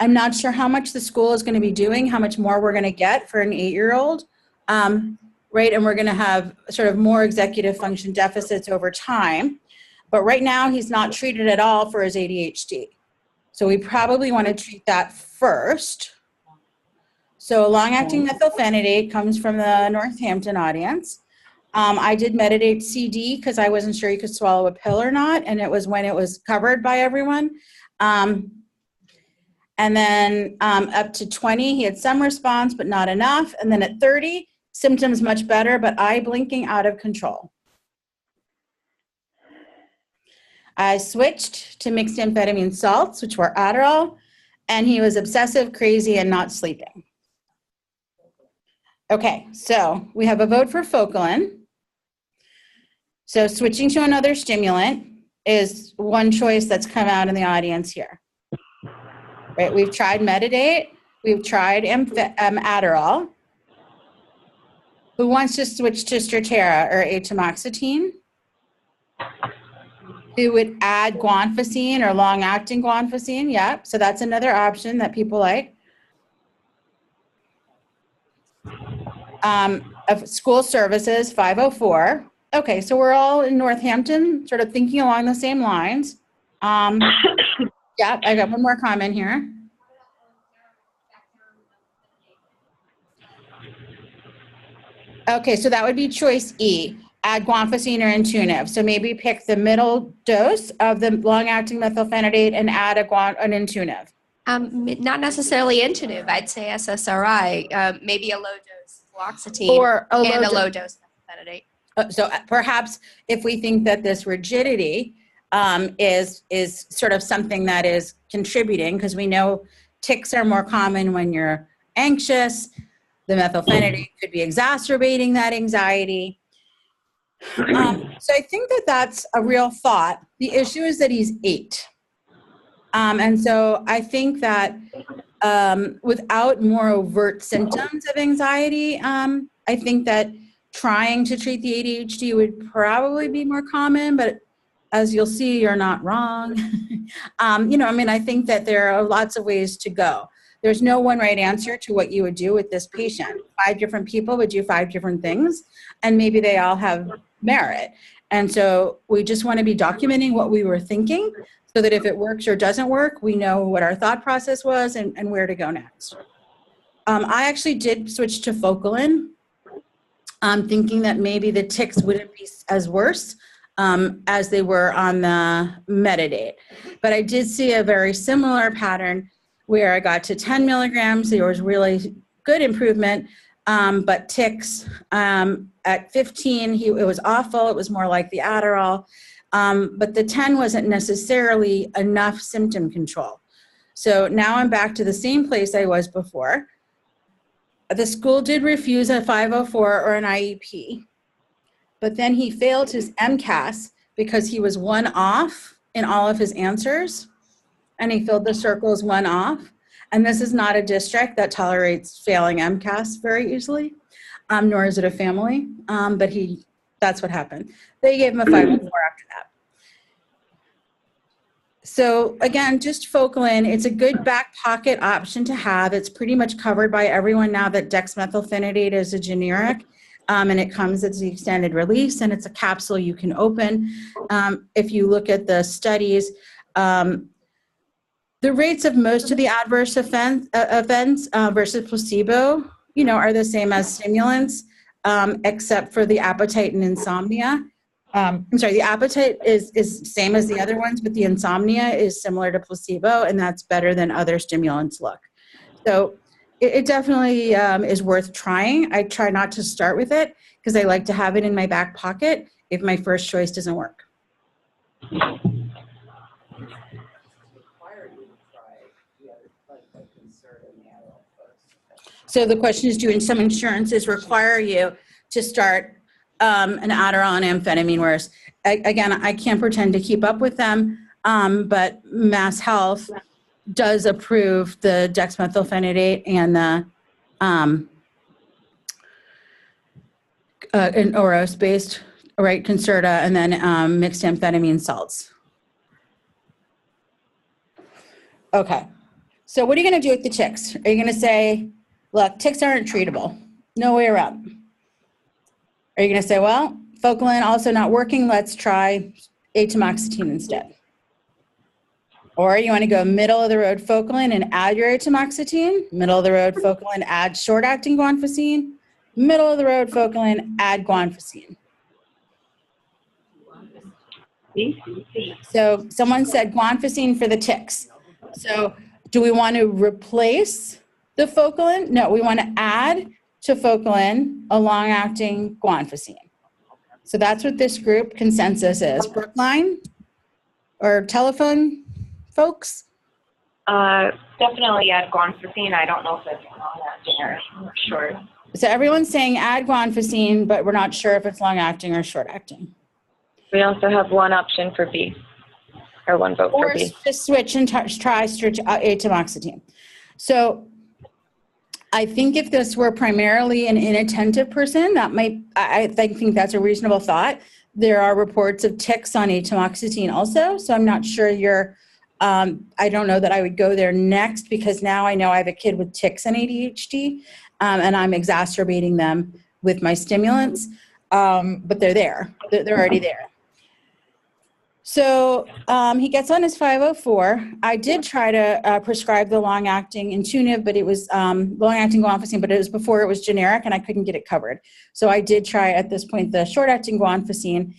I'm not sure how much the school is going to be doing, how much more we're going to get for an 8-year-old, right? And we're going to have sort of more executive function deficits over time. But right now, he's not treated at all for his ADHD. So we probably want to treat that first. So long-acting methylphenidate comes from the Northampton audience. I did Metadate CD because I wasn't sure you could swallow a pill or not, and it was when it was covered by everyone. And then up to 20, he had some response, but not enough. And then at 30, symptoms much better, but eye blinking out of control. I switched to mixed amphetamine salts, which were Adderall, and he was obsessive, crazy, and not sleeping. Okay, so we have a vote for Focalin. So switching to another stimulant is one choice that's come out in the audience here. Right, we've tried Metadate, we've tried Adderall. Who wants to switch to Strattera or atomoxetine? Who would add guanfacine or long-acting guanfacine? Yeah, so that's another option that people like. Of school services, 504. Okay, so we're all in Northampton, sort of thinking along the same lines. Yeah, I got one more comment here. Okay, so that would be choice E, add guanfacine or Intuniv. So maybe pick the middle dose of the long-acting methylphenidate and add an Intuniv. Not necessarily Intuniv. I'd say SSRI, maybe a low dose fluoxetine Or a and a low low dose methylphenidate. So perhaps if we think that this rigidity is sort of something that is contributing, because we know tics are more common when you're anxious, the methylphenidate could be exacerbating that anxiety. So I think that that's a real thought. The issue is that he's 8. And so I think that without more overt symptoms of anxiety, I think that trying to treat the ADHD would probably be more common, but as you'll see, you're not wrong. I think that there are lots of ways to go. There's no one right answer to what you would do with this patient. 5 different people would do 5 different things, and maybe they all have merit. And so we just want to be documenting what we were thinking so that if it works or doesn't work, we know what our thought process was and where to go next. I actually did switch to Focalin, thinking that maybe the tics wouldn't be as worse as they were on the Metadate. But I did see a very similar pattern where I got to 10 milligrams. There was really good improvement, but tics at 15, it was awful. It was more like the Adderall. But the 10 wasn't necessarily enough symptom control. So now I'm back to the same place I was before. The school did refuse a 504 or an IEP, but then he failed his MCAS because he was 1 off in all of his answers, and he filled the circles 1 off. And this is not a district that tolerates failing MCAS very easily, nor is it a family, but that's what happened. They gave him a 504 after that. So again, just Focalin, it's a good back pocket option to have. It's pretty much covered by everyone now that dexmethylphenidate is a generic, and it comes as the extended release, and it's a capsule you can open. If you look at the studies, the rates of most of the adverse events versus placebo, are the same as stimulants, except for the appetite and insomnia. The appetite is same as the other ones, but the insomnia is similar to placebo, and that's better than other stimulants look. So it definitely is worth trying. I try not to start with it because I like to have it in my back pocket if my first choice doesn't work. So the question is, do some insurances require you to start an Adderall and amphetamine, whereas, again, I can't pretend to keep up with them, but Mass Health does approve the dexmethylphenidate and the an Oros-based, right, Concerta, and then mixed amphetamine salts. Okay, so what are you going to do with the tics? Are you going to say, look, tics aren't treatable, no way around? Are you going to say, well, Focalin also not working, let's try atomoxetine instead? Or you want to go middle of the road Focalin and add your atomoxetine, middle of the road Focalin, add short-acting guanfacine, middle of the road Focalin, add guanfacine. So someone said guanfacine for the tics. So do we want to replace the Focalin? No, we want to add to Focalin a long-acting guanfacine. So that's what this group consensus is. Brookline or telephone folks? Definitely add guanfacine. I don't know if it's long-acting or I'm not sure. So everyone's saying add guanfacine, but we're not sure if it's long-acting or short-acting. We also have one option for B, or one vote for Or B. just switch and try atomoxetine. So I think if this were primarily an inattentive person, I think that's a reasonable thought. There are reports of tics on atomoxetine also, so I'm not sure I don't know that I would go there next because now I know I have a kid with tics and ADHD, and I'm exacerbating them with my stimulants, but they're there. They're already there. So he gets on his 504. I did try to prescribe the long-acting Intuniv, but it was long-acting guanfacine, but it was before it was generic, and I couldn't get it covered. So I did try at this point the short-acting guanfacine.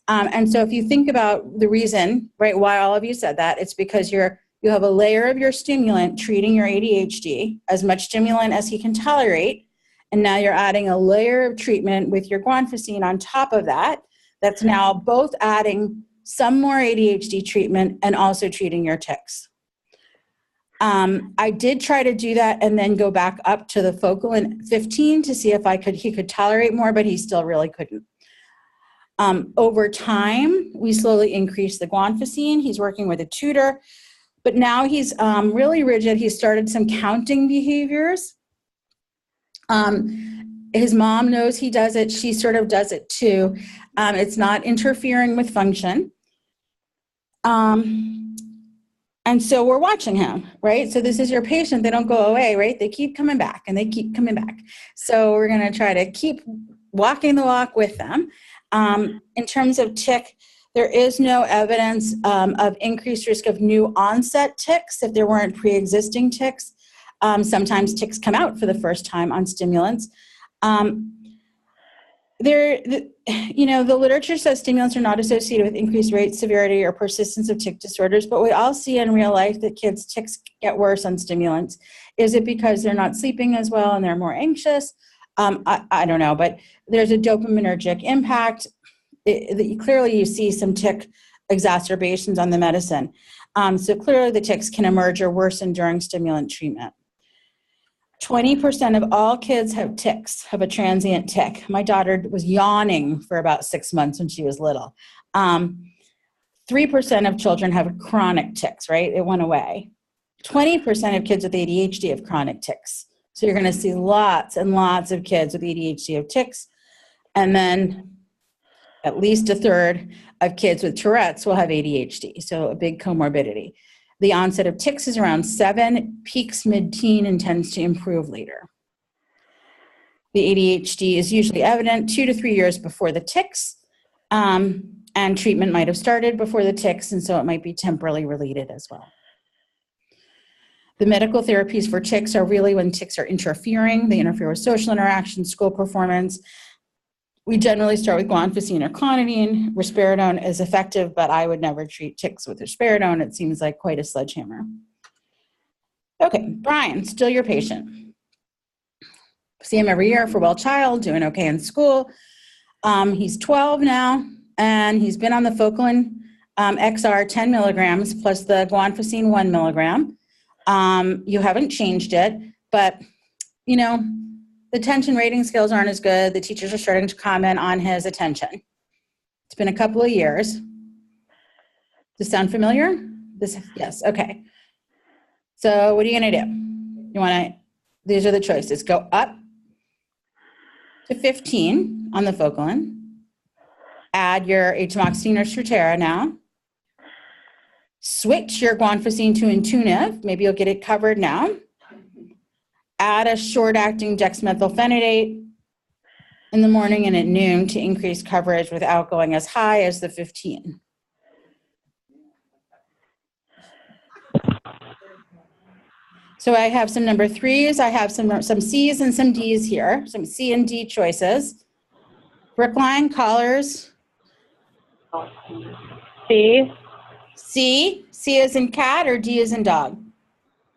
And so if you think about the reason, right, why all of you said that, it's because you have a layer of your stimulant treating your ADHD, as much stimulant as he can tolerate, and now you're adding a layer of treatment with your guanfacine on top of that. That's now both adding some more ADHD treatment and also treating your tics. I did try to do that and then go back up to the Focalin 15 to see if he could tolerate more, but he still really couldn't. Over time, we slowly increased the guanfacine. He's working with a tutor, but now he's really rigid. He started some counting behaviors. His mom knows he does it. She sort of does it too. It's not interfering with function. And so we're watching him, right? So this is your patient. They don't go away, right? They keep coming back and they keep coming back. So we're going to try to keep walking the walk with them. In terms of tic, there is no evidence of increased risk of new onset tics if there weren't pre-existing tics. Sometimes tics come out for the first time on stimulants. The literature says stimulants are not associated with increased rate, severity, or persistence of tic disorders, but we all see in real life that kids' tics get worse on stimulants. Is it because they're not sleeping as well and they're more anxious? I don't know, but there's a dopaminergic impact. Clearly you see some tic exacerbations on the medicine. So clearly the tics can emerge or worsen during stimulant treatment. 20% of all kids have tics, have a transient tic. My daughter was yawning for about 6 months when she was little. 3% of children have chronic tics, right? It went away. 20% of kids with ADHD have chronic tics. So you're going to see lots and lots of kids with ADHD have tics. And then at least a third of kids with Tourette's will have ADHD, so a big comorbidity. The onset of tics is around 7, peaks mid-teen, and tends to improve later. The ADHD is usually evident 2 to 3 years before the tics, and treatment might have started before the tics, and so it might be temporally related as well. The medical therapies for tics are really when tics are interfering. They interfere with social interaction, school performance. We generally start with guanfacine or clonidine. Risperidone is effective, but I would never treat tics with risperidone. It seems like quite a sledgehammer. Okay, Brian, still your patient. See him every year for Well Child, doing okay in school. He's 12 now, and he's been on the Focalin XR 10 milligrams plus the guanfacine 1 milligram. You haven't changed it, but the attention rating scales aren't as good. The teachers are starting to comment on his attention. It's been a couple of years. Does this sound familiar? Yes, okay. So what are you gonna do? These are the choices. Go up to 15 on the Focalin. Add your atomoxetine or Strattera now. Switch your guanfacine to Intuniv. Maybe you'll get it covered now. Add a short-acting dexmethylphenidate in the morning and at noon to increase coverage without going as high as the 15. So I have some number 3s. I have some C's and some D's here, some C and D choices. Brookline, Collars. C. C. C as in cat or D as in dog?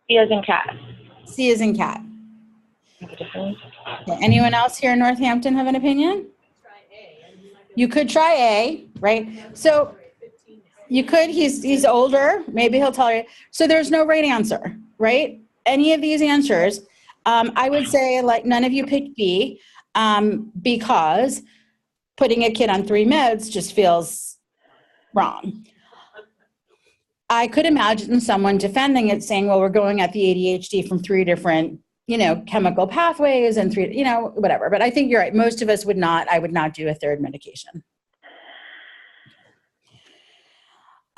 C as in cat. C as in cat. Okay. Anyone else here in Northampton have an opinion? You could try A, right? So you could, he's older, maybe he'll tell you. So there's no right answer, right? Any of these answers, I would say like none of you picked B because putting a kid on 3 meds just feels wrong. I could imagine someone defending it saying, well, we're going at the ADHD from 3 different, chemical pathways and 3, whatever. But I think you're right. Most of us would not, I would not do a 3rd medication.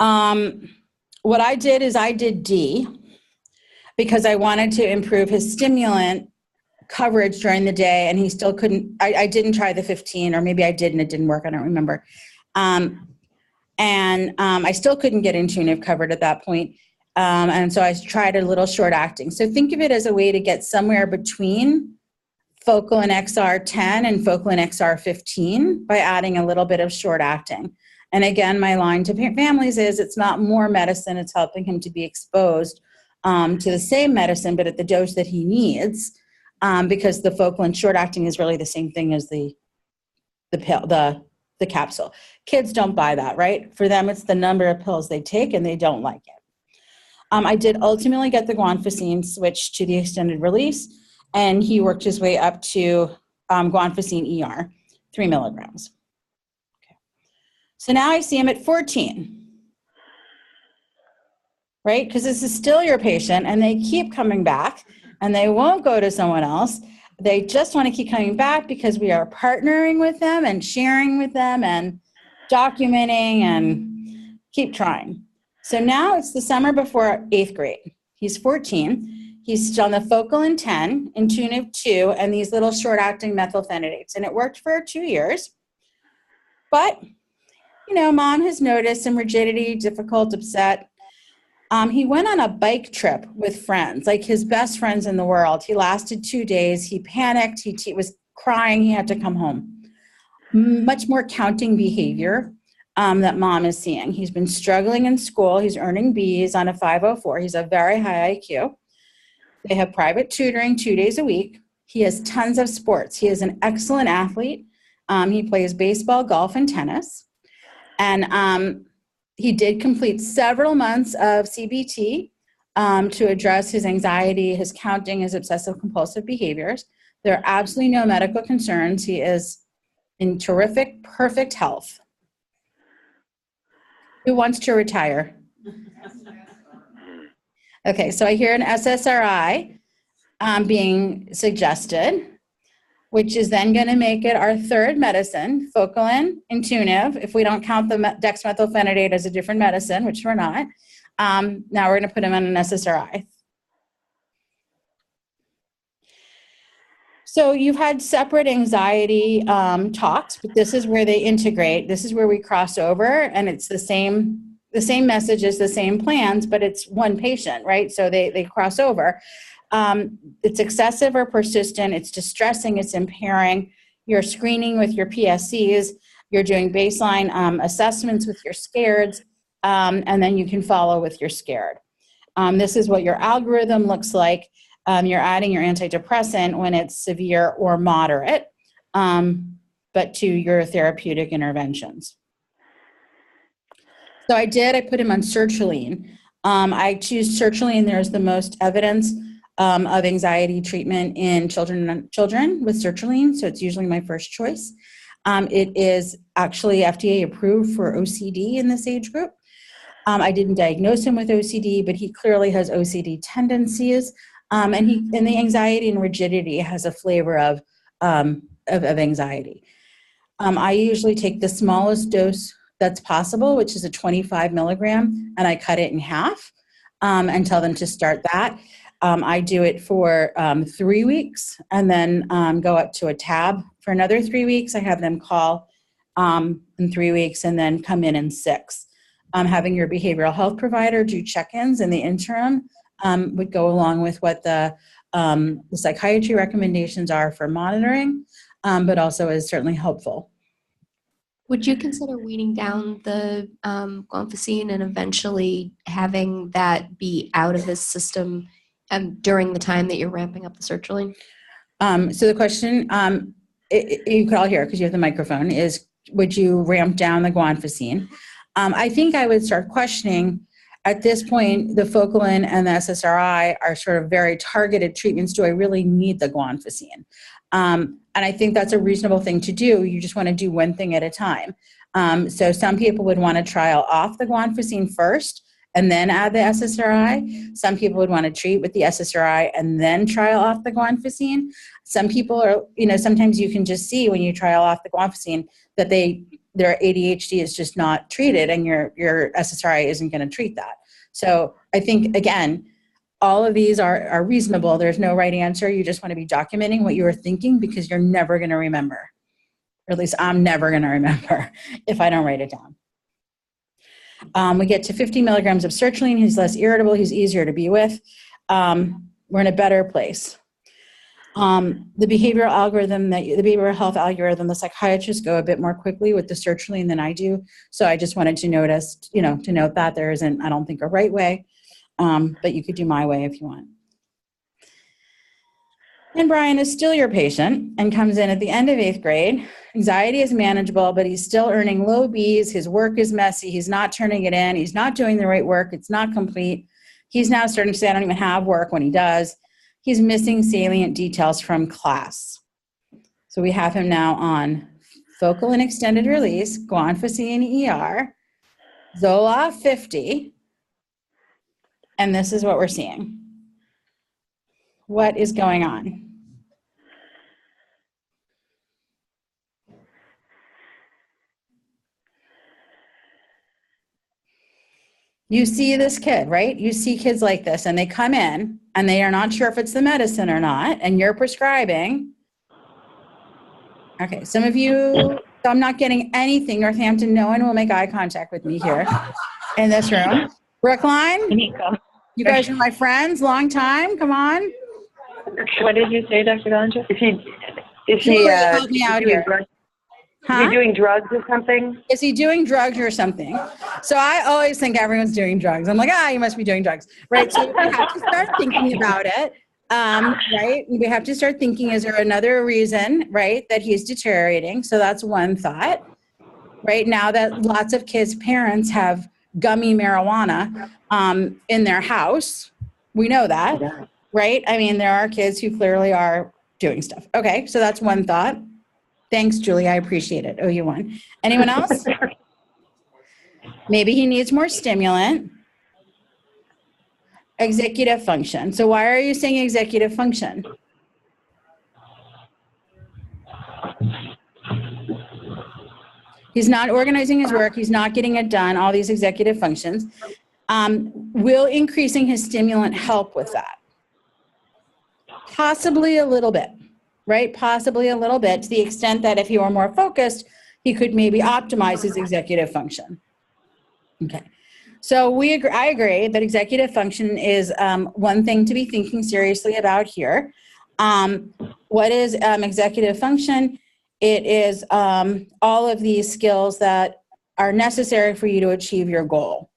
What I did is I did D because I wanted to improve his stimulant coverage during the day, and he still couldn't. I didn't try the 15, or maybe I did and it didn't work. I don't remember. And I still couldn't get Intuitive covered at that point. And so I tried a little short acting. So think of it as a way to get somewhere between focal and XR10 and focal and XR15 by adding a little bit of short acting. And again, my line to families is it's not more medicine, it's helping him to be exposed to the same medicine, but at the dose that he needs, because the focal and short acting is really the same thing as the pill, the capsule. Kids don't buy that, right? For them, it's the number of pills they take and they don't like it. I did ultimately get the guanfacine switched to the extended release, and he worked his way up to guanfacine ER, 3 milligrams. Okay. So now I see him at 14, right? Because this is still your patient, and they keep coming back, and they won't go to someone else. They just want to keep coming back because we are partnering with them and sharing with them and documenting and keep trying. So now it's the summer before 8th grade. He's 14. He's on the focal in 10, Intuitive 2, and these little short-acting methylphenidates. And it worked for 2 years. But, you know, mom has noticed some rigidity, difficult, upset. He went on a bike trip with friends, like his best friends in the world. He lasted 2 days. He panicked. He was crying. He had to come home. Much more counting behavior that mom is seeing. He's been struggling in school. He's earning B's on a 504. He's a very high IQ. They have private tutoring 2 days a week. He has tons of sports. He is an excellent athlete. He plays baseball, golf, and tennis. And he did complete several months of CBT to address his anxiety, his counting, his obsessive compulsive behaviors. There are absolutely no medical concerns. He is in terrific, perfect health. Who wants to retire? Okay, so I hear an SSRI being suggested, which is then going to make it our third medicine, Focalin, Intuitive, if we don't count the dexmethylphenidate as a different medicine, which we're not. Now we're going to put him on an SSRI. So you've had separate anxiety talks, but this is where they integrate. This is where we cross over, and it's the same messages, the same plans, but it's one patient, right? So they cross over. It's excessive or persistent. It's distressing. It's impairing. You're screening with your PSCs. You're doing baseline assessments with your scareds, and then you can follow with your scared. This is what your algorithm looks like. You're adding your antidepressant when it's severe or moderate, but to your therapeutic interventions. So I put him on sertraline. I choose sertraline. There's the most evidence of anxiety treatment in children with sertraline, so it's usually my first choice. It is actually FDA approved for OCD in this age group. I didn't diagnose him with OCD, but he clearly has OCD tendencies, and the anxiety and rigidity has a flavor of anxiety. I usually take the smallest dose that's possible, which is a 25 milligram, and I cut it in half and tell them to start that. I do it for 3 weeks and then go up to a tab for another 3 weeks. I have them call in 3 weeks and then come in 6. Having your behavioral health provider do check-ins in the interim would go along with what the psychiatry recommendations are for monitoring, but also is certainly helpful. Would you consider weaning down the guanfacine and eventually having that be out of his system during the time that you're ramping up the sertraline? So the question, you could all hear because you have the microphone, is would you ramp down the guanfacine? I think I would start questioning at this point, the Focalin and the SSRI are sort of very targeted treatments. Do I really need the guanfacine? And I think that's a reasonable thing to do. You just want to do one thing at a time. So some people would want to trial off the guanfacine first and then add the SSRI. Some people would want to treat with the SSRI and then trial off the guanfacine. Some people are, sometimes you can just see when you trial off the guanfacine that their ADHD is just not treated and your SSRI isn't going to treat that. So I think, again, all of these are reasonable. There's no right answer. You just want to be documenting what you were thinking because you're never going to remember. Or at least I'm never going to remember if I don't write it down. We get to 50 milligrams of sertraline. He's less irritable. He's easier to be with. We're in a better place. The behavioral health algorithm, the psychiatrists go a bit more quickly with the sertraline than I do. So I just wanted to note that there isn't, I don't think, a right way, but you could do my way if you want. And Brian is still your patient and comes in at the end of 8th grade. Anxiety is manageable, but he's still earning low Bs. His work is messy. He's not turning it in. He's not doing the right work. It's not complete. He's now starting to say, I don't even have work when he does. He's missing salient details from class. So we have him now on focal and extended release, guanfacine ER, Zoloft 50, and this is what we're seeing. What is going on? You see this kid, right? You see kids like this, and they come in, and they are not sure if it's the medicine or not, and you're prescribing. Okay, some of you, so I'm not getting anything. Northampton, no one will make eye contact with me here in this room. Brookline, you guys are my friends, long time, come on. What did you say, Dr. Bellinger? Is he help me out here. Is he doing drugs or something? Is he doing drugs or something? So I always think everyone's doing drugs. I'm like, you must be doing drugs, right? So we have to start thinking about it, right? We have to start thinking, is there another reason, right, that he's deteriorating? So that's one thought. Right now that lots of kids' parents have gummy marijuana in their house. We know that, right? I mean, there are kids who clearly are doing stuff. Okay, so that's one thought. Thanks, Julie. I appreciate it. Oh, you won. Anyone else? Maybe he needs more stimulant. Executive function. So why are you saying executive function? He's not organizing his work. He's not getting it done, all these executive functions. Will increasing his stimulant help with that? Possibly a little bit. Right? Possibly a little bit, to the extent that if he were more focused, he could maybe optimize his executive function. Okay. So I agree that executive function is one thing to be thinking seriously about here. What is executive function? It is all of these skills that are necessary for you to achieve your goal.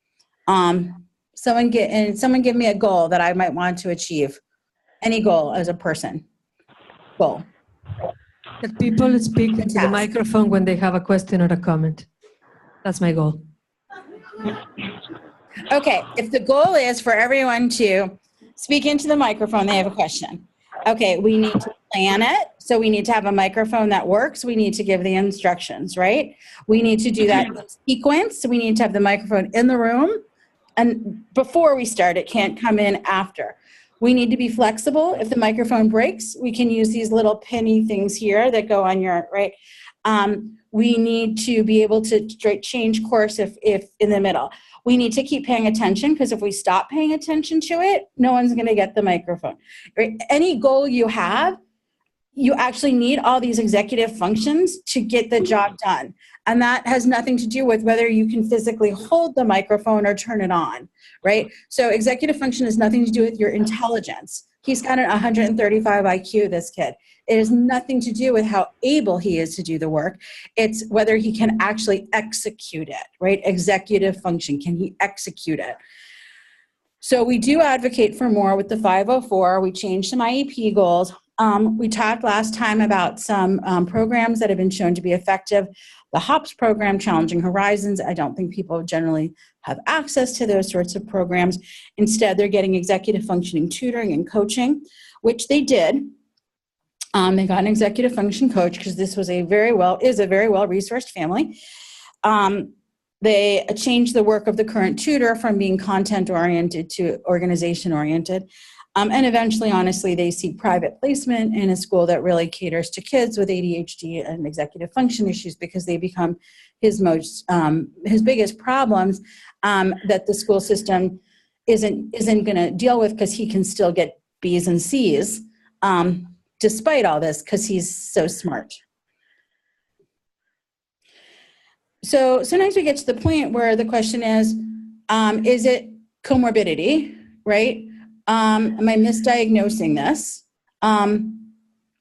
Someone give me a goal that I might want to achieve. Any goal as a person. Goal. That people speak into the microphone when they have a question or a comment. That's my goal. Okay, if the goal is for everyone to speak into the microphone, they have a question. Okay, we need to plan it. So we need to have a microphone that works. We need to give the instructions, right? We need to do that in sequence. So we need to have the microphone in the room. And before we start, it can't come in after. We need to be flexible. If the microphone breaks, we can use these little pinny things here that go on your, right? We need to be able to change course if in the middle. We need to keep paying attention, because if we stop paying attention to it, no one's going to get the microphone. Right? Any goal you have, you actually need all these executive functions to get the job done. And that has nothing to do with whether you can physically hold the microphone or turn it on, right? So executive function has nothing to do with your intelligence. He's got an 135 IQ, this kid. It has nothing to do with how able he is to do the work. It's whether he can actually execute it, right? Executive function, can he execute it? So we do advocate for more with the 504. We changed some IEP goals. We talked last time about some programs that have been shown to be effective. The HOPS program, Challenging Horizons, I don't think people generally have access to those sorts of programs. Instead, they're getting executive functioning tutoring and coaching, which they did. They got an executive function coach because this was a very well-resourced family. They changed the work of the current tutor from being content-oriented to organization-oriented. And eventually, honestly, they seek private placement in a school that really caters to kids with ADHD and executive function issues, because they become his biggest problems that the school system isn't going to deal with, because he can still get B's and C's despite all this, because he's so smart. So sometimes we get to the point where the question is it comorbidity, right? Am I misdiagnosing this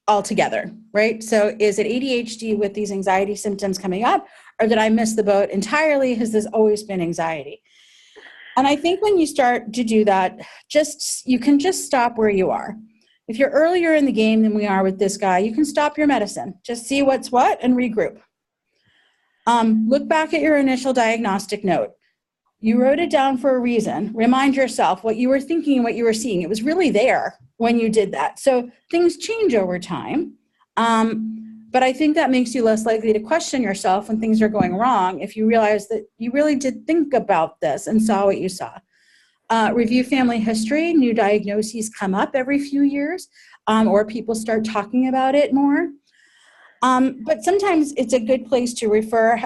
altogether, right? So is it ADHD with these anxiety symptoms coming up, or did I miss the boat entirely? Has this always been anxiety? And I think when you start to do that, you can just stop where you are. If you're earlier in the game than we are with this guy, you can stop your medicine. Just see what's what and regroup. Look back at your initial diagnostic note. You wrote it down for a reason. Remind yourself what you were thinking and what you were seeing. It was really there when you did that. So things change over time. But I think that makes you less likely to question yourself when things are going wrong if you realize that you really did think about this and saw what you saw. Review family history. New diagnoses come up every few years, or people start talking about it more. But sometimes it's a good place to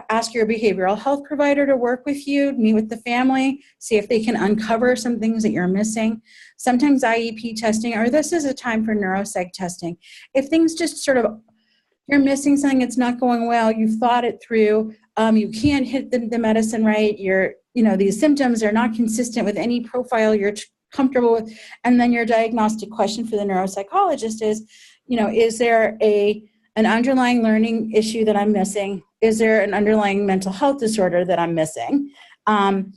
ask your behavioral health provider to work with you, meet with the family, see if they can uncover some things that you're missing. Sometimes IEP testing, or this is a time for neuropsych testing. If things just sort of, you're missing something, it's not going well, you've thought it through, you can't hit the medicine right, these symptoms are not consistent with any profile you're comfortable with, and then your diagnostic question for the neuropsychologist is there an underlying learning issue that I'm missing? Is there an underlying mental health disorder that I'm missing? And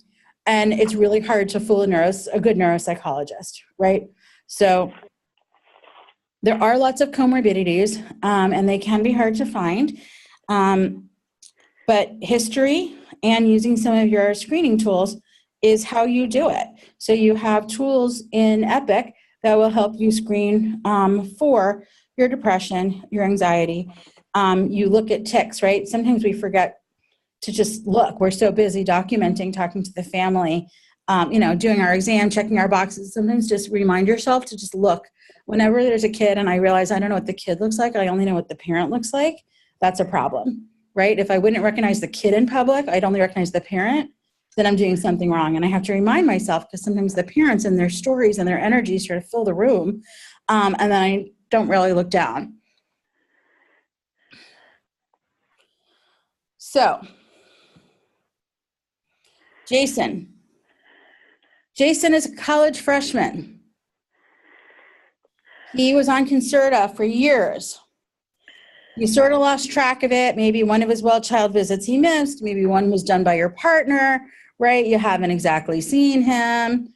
it's really hard to fool a good neuropsychologist, right? So there are lots of comorbidities, and they can be hard to find. But history and using some of your screening tools is how you do it. So you have tools in Epic that will help you screen for your depression, your anxiety. You look at tics, right? Sometimes we forget to just look. We're so busy documenting, talking to the family, doing our exam, checking our boxes. Sometimes just remind yourself to just look. Whenever there's a kid and I realize I don't know what the kid looks like, I only know what the parent looks like, that's a problem, right? If I wouldn't recognize the kid in public, I'd only recognize the parent, then I'm doing something wrong. And I have to remind myself, because sometimes the parents and their stories and their energy sort of fill the room, and then I don't really look down. So, Jason is a college freshman. He was on Concerta for years. You sort of lost track of it. Maybe one of his well-child visits he missed. Maybe one was done by your partner, right? You haven't exactly seen him.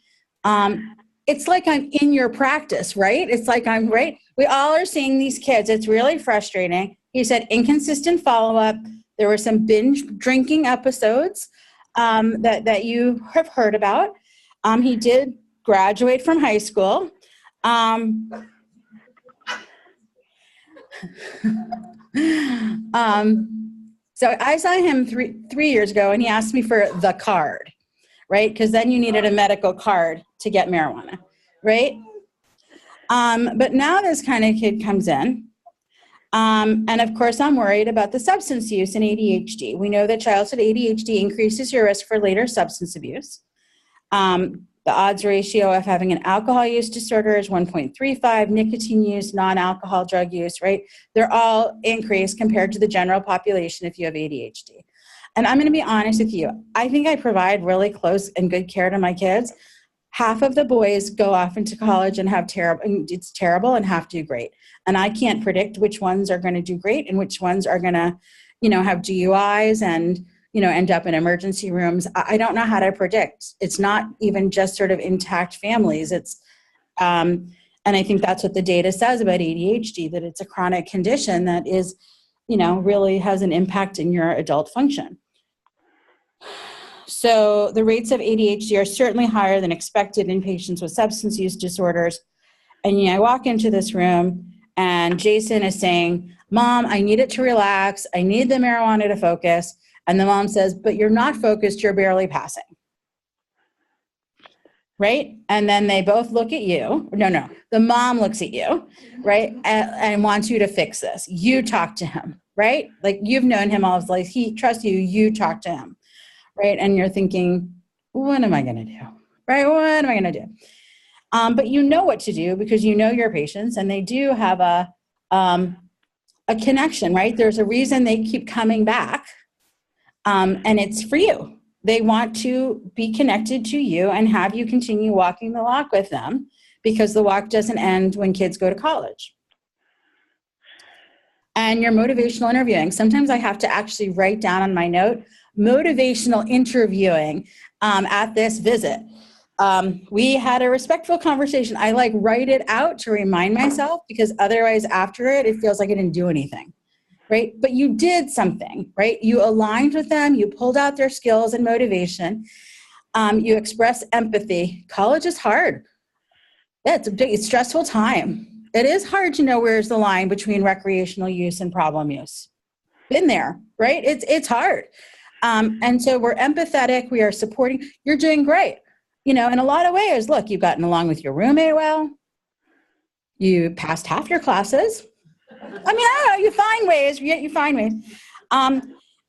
It's like I'm in your practice, right? It's like I'm right. We all are seeing these kids. It's really frustrating. He said inconsistent follow-up. There were some binge drinking episodes that you have heard about. He did graduate from high school. So I saw him three years ago, and he asked me for the card, right? Because then you needed a medical card to get marijuana, right? But now this kind of kid comes in, and of course I'm worried about the substance use and ADHD. We know that childhood ADHD increases your risk for later substance abuse. The odds ratio of having an alcohol use disorder is 1.35, nicotine use, non-alcohol drug use, right? They're all increased compared to the general population if you have ADHD. And I'm going to be honest with you. I think I provide really close and good care to my kids. Half of the boys go off into college and it's terrible, and half do great. And I can't predict which ones are going to do great and which ones are going to, have DUIs and end up in emergency rooms. I don't know how to predict. It's not even just sort of intact families. It's, and I think that's what the data says about ADHD, that it's a chronic condition that is, really has an impact in your adult function. So the rates of ADHD are certainly higher than expected in patients with substance use disorders. And I walk into this room and Jason is saying, "Mom, I need it to relax. I need the marijuana to focus." And the mom says, "But you're not focused, you're barely passing." Right? And then they both look at you. No, the mom looks at you, right? And wants you to fix this. You talk to him, right? Like you've known him all his life. He trusts you, you talk to him, right? And you're thinking, what am I going to do? Right? What am I going to do? But you know what to do because you know your patients and they do have a connection, right? There's a reason they keep coming back. And it's for you. They want to be connected to you and have you continue walking the walk with them, because the walk doesn't end when kids go to college. And your motivational interviewing. Sometimes I have to actually write down on my note, motivational interviewing at this visit. We had a respectful conversation. I write it out to remind myself, because otherwise after it feels like I didn't do anything, right? But you did something, right? You aligned with them, you pulled out their skills and motivation, you expressed empathy. College is hard. Yeah, it's stressful time. It is hard to know where's the line between recreational use and problem use. Been there, right? It's hard. And so we're empathetic, we are supporting, you're doing great. In a lot of ways, look, you've gotten along with your roommate well, you passed half your classes. I mean, I don't know, you find ways.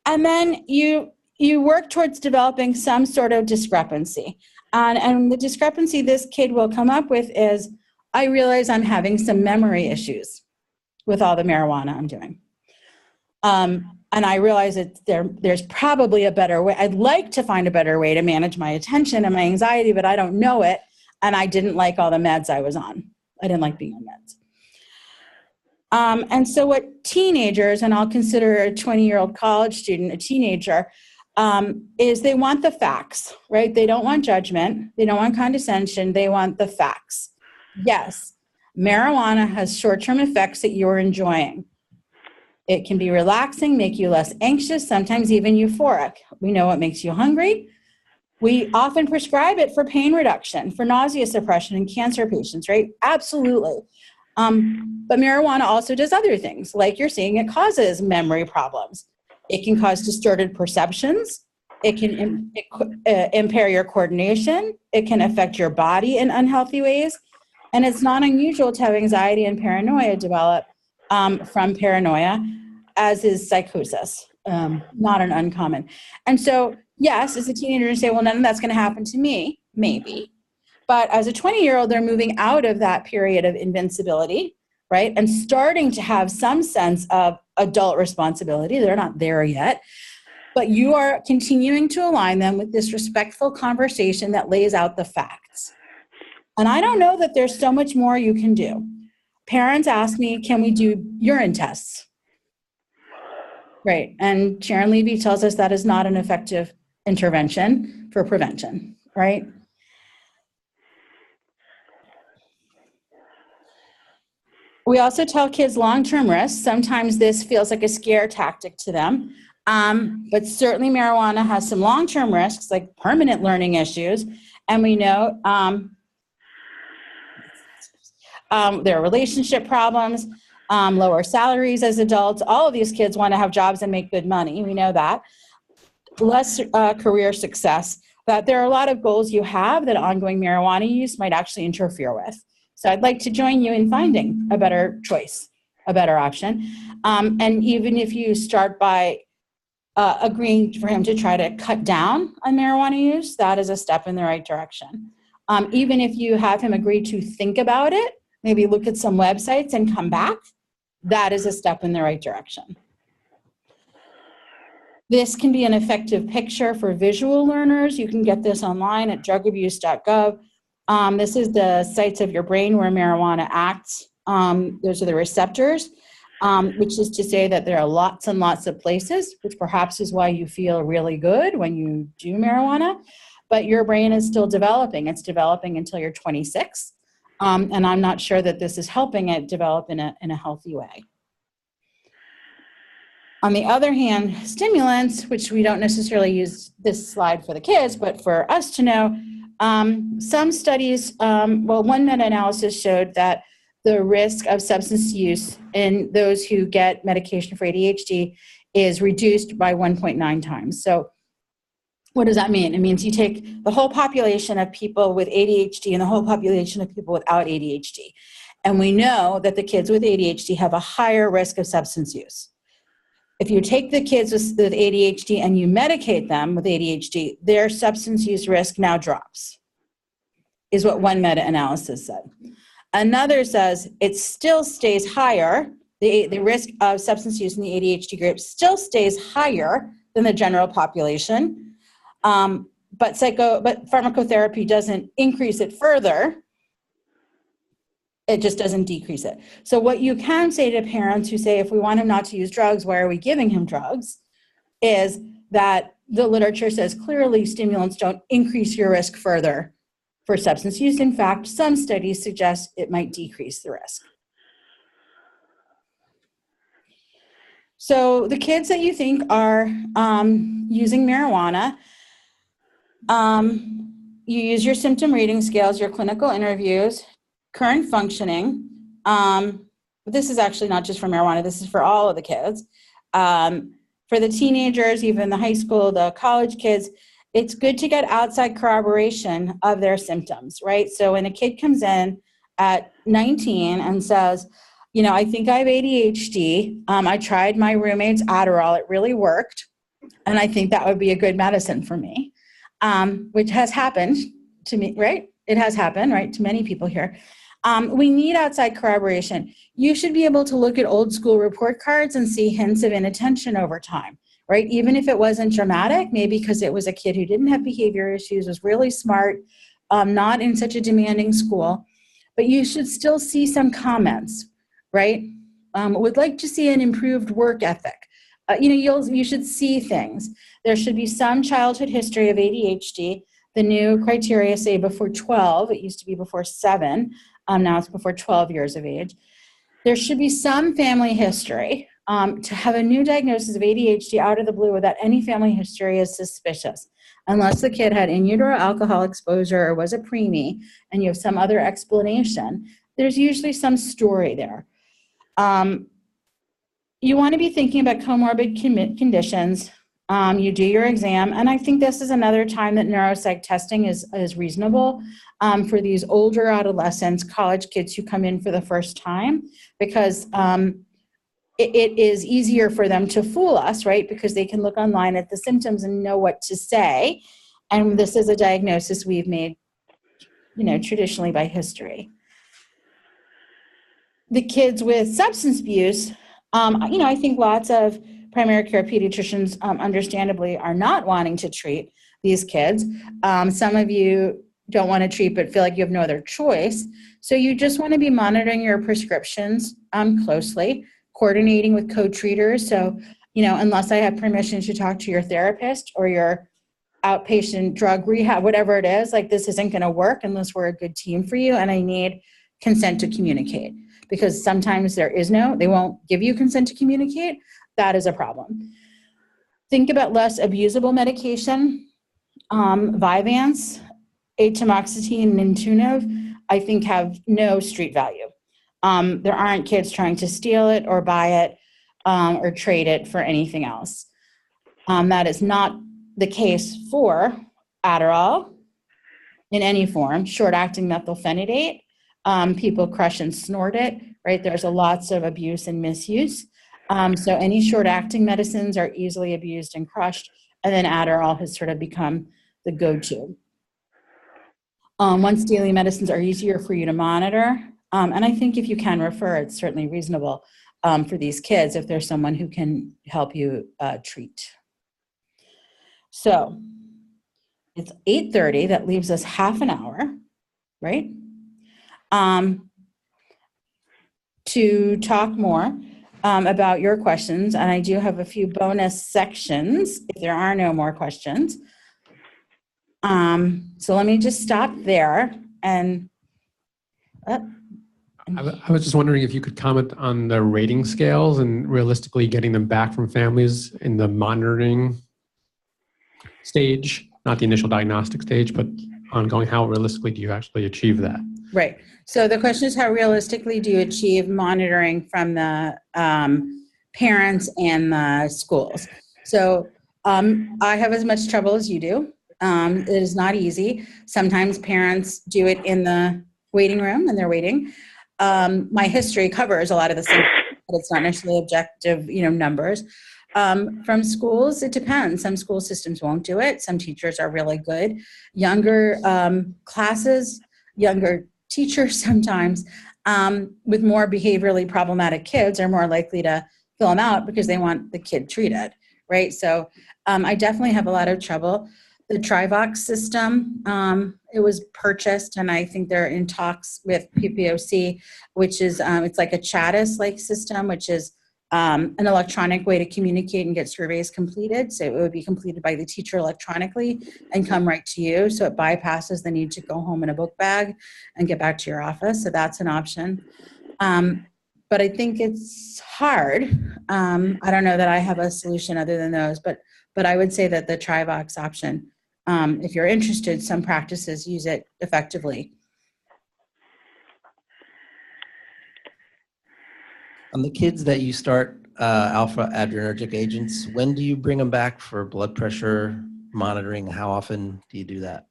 And then you work towards developing some sort of discrepancy. And the discrepancy this kid will come up with is, I realize I'm having some memory issues with all the marijuana I'm doing. And I realize that there's probably a better way. I'd like to find a better way to manage my attention and my anxiety, but I don't know it. And I didn't like all the meds I was on. I didn't like being on meds. And so what teenagers, and I'll consider a 20-year-old college student a teenager, is they want the facts, right? They don't want judgment. They don't want condescension. They want the facts. Yes, marijuana has short-term effects that you're enjoying. It can be relaxing, make you less anxious, sometimes even euphoric. We know it makes you hungry. We often prescribe it for pain reduction, for nausea suppression in cancer patients, right? Absolutely. But marijuana also does other things. Like you're seeing, it causes memory problems. It can cause distorted perceptions. It can impair your coordination. It can affect your body in unhealthy ways. And it's not unusual to have anxiety and paranoia develop from paranoia, as is psychosis, not an uncommon. And so, yes, as a teenager, you say, well, none of that's going to happen to me, maybe. But as a 20-year-old, they're moving out of that period of invincibility, right? And starting to have some sense of adult responsibility. They're not there yet. But you are continuing to align them with this respectful conversation that lays out the facts. And I don't know that there's so much more you can do. Parents ask me, can we do urine tests? Right. And Sharon Levy tells us that is not an effective intervention for prevention, right? We also tell kids long-term risks. Sometimes this feels like a scare tactic to them. But certainly marijuana has some long-term risks, like permanent learning issues. And we know there are relationship problems, lower salaries as adults. All of these kids want to have jobs and make good money. We know that. Less career success. But there are a lot of goals you have that ongoing marijuana use might actually interfere with. So I'd like to join you in finding a better choice, a better option. And even if you start by agreeing for him to try to cut down on marijuana use, that is a step in the right direction. Even if you have him agree to think about it, maybe look at some websites and come back, that is a step in the right direction. This can be an effective picture for visual learners. You can get this online at drugabuse.gov. This is the sites of your brain where marijuana acts. Those are the receptors, which is to say that there are lots and lots of places, which perhaps is why you feel really good when you do marijuana. But your brain is still developing. It's developing until you're 26. And I'm not sure that this is helping it develop in a healthy way. On the other hand, stimulants, which we don't necessarily use this slide for the kids, but for us to know, some studies, one meta-analysis showed that the risk of substance use in those who get medication for ADHD is reduced by 1.9 times. So what does that mean? It means you take the whole population of people with ADHD and the whole population of people without ADHD. And we know that the kids with ADHD have a higher risk of substance use. If you take the kids with ADHD and you medicate them with ADHD, their substance use risk now drops, is what one meta-analysis said. Another says it still stays higher. The risk of substance use in the ADHD group still stays higher than the general population. But pharmacotherapy doesn't increase it further. It just doesn't decrease it. So what you can say to parents who say, if we want him not to use drugs, why are we giving him drugs? Is that the literature says clearly stimulants don't increase your risk further for substance use. In fact, some studies suggest it might decrease the risk. So the kids that you think are using marijuana, you use your symptom rating scales, your clinical interviews, current functioning. This is actually not just for marijuana, this is for all of the kids. For the teenagers, even the high school, the college kids, it's good to get outside corroboration of their symptoms, right? So when a kid comes in at 19 and says, I think I have ADHD. I tried my roommate's Adderall. It really worked. And I think that would be a good medicine for me, which has happened to me, right? It has happened, right, to many people here. We need outside corroboration. You should be able to look at old school report cards and see hints of inattention over time, right? Even if it wasn't dramatic, maybe because it was a kid who didn't have behavior issues, was really smart, not in such a demanding school, but you should still see some comments, right? Would like to see an improved work ethic. You should see things. There should be some childhood history of ADHD. The new criteria say before 12. It used to be before 7. Now it's before 12 years of age. There should be some family history. To have a new diagnosis of ADHD out of the blue without any family history is suspicious. Unless the kid had in utero alcohol exposure or was a preemie and you have some other explanation, there's usually some story there. You want to be thinking about comorbid conditions. You do your exam, and I think this is another time that neuropsych testing is reasonable for these older adolescents, college kids who come in for the first time, because it is easier for them to fool us, right? Because they can look online at the symptoms and know what to say, and this is a diagnosis we've made, traditionally by history. The kids with substance abuse, I think lots of primary care pediatricians, understandably, are not wanting to treat these kids. Some of you don't want to treat but feel like you have no other choice. So you just want to be monitoring your prescriptions closely, coordinating with co-treaters. So, unless I have permission to talk to your therapist or your outpatient drug rehab, whatever it is, like this isn't going to work unless we're a good team for you, and I need consent to communicate. Because sometimes they won't give you consent to communicate. That is a problem. Think about less abusable medication. Vyvanse, atomoxetine, and Intuniv, I think have no street value. There aren't kids trying to steal it or buy it or trade it for anything else. That is not the case for Adderall in any form, short-acting methylphenidate. People crush and snort it, right? There's lots of abuse and misuse. So any short-acting medicines are easily abused and crushed, and then Adderall has sort of become the go-to. Once daily medicines are easier for you to monitor, and I think if you can refer, it's certainly reasonable for these kids if there's someone who can help you treat. So it's 8:30, that leaves us half an hour, right? To talk more about your questions, and I do have a few bonus sections if there are no more questions. So let me just stop there. And I was just wondering if you could comment on the rating scales and realistically getting them back from families in the monitoring stage, not the initial diagnostic stage, but ongoing. How realistically do you actually achieve that? Right. So the question is, how realistically do you achieve monitoring from the parents and the schools? So I have as much trouble as you do. It is not easy. Sometimes parents do it in the waiting room and they're waiting. My history covers a lot of the same, but it's not necessarily objective, numbers. From schools, it depends. Some school systems won't do it. Some teachers are really good. Younger classes, younger teachers sometimes with more behaviorally problematic kids are more likely to fill them out because they want the kid treated, right? So I definitely have a lot of trouble. The Trivox system, it was purchased, and I think they're in talks with PPOC, which is, it's like a Chattis-like system, which is an electronic way to communicate and get surveys completed. So it would be completed by the teacher electronically and come right to you. So it bypasses the need to go home in a book bag and get back to your office. So that's an option. But I think it's hard. I don't know that I have a solution other than those, but I would say that the Trivox option, if you're interested, some practices use it effectively. On the kids that you start alpha adrenergic agents, when do you bring them back for blood pressure monitoring? How often do you do that?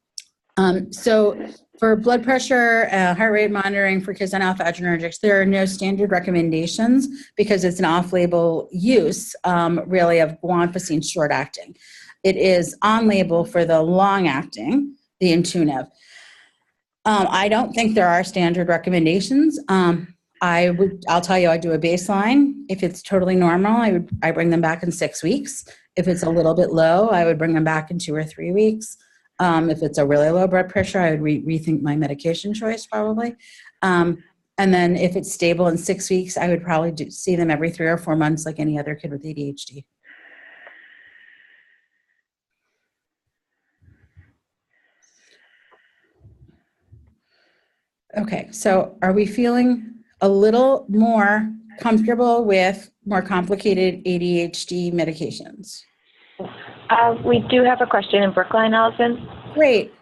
So for blood pressure, heart rate monitoring for kids on alpha adrenergics, there are no standard recommendations because it's an off-label use, really, of guanfacine short-acting. It is on-label for the long-acting, the Intuniv. I don't think there are standard recommendations. I'll tell you, I do a baseline. If it's totally normal, I bring them back in 6 weeks. If it's a little bit low, I would bring them back in 2 or 3 weeks. If it's a really low blood pressure, I would rethink my medication choice probably. And then if it's stable in 6 weeks, I would probably see them every 3 or 4 months like any other kid with ADHD. Okay, so are we feeling a little more comfortable with more complicated ADHD medications? We do have a question in Brookline, Allison. Great.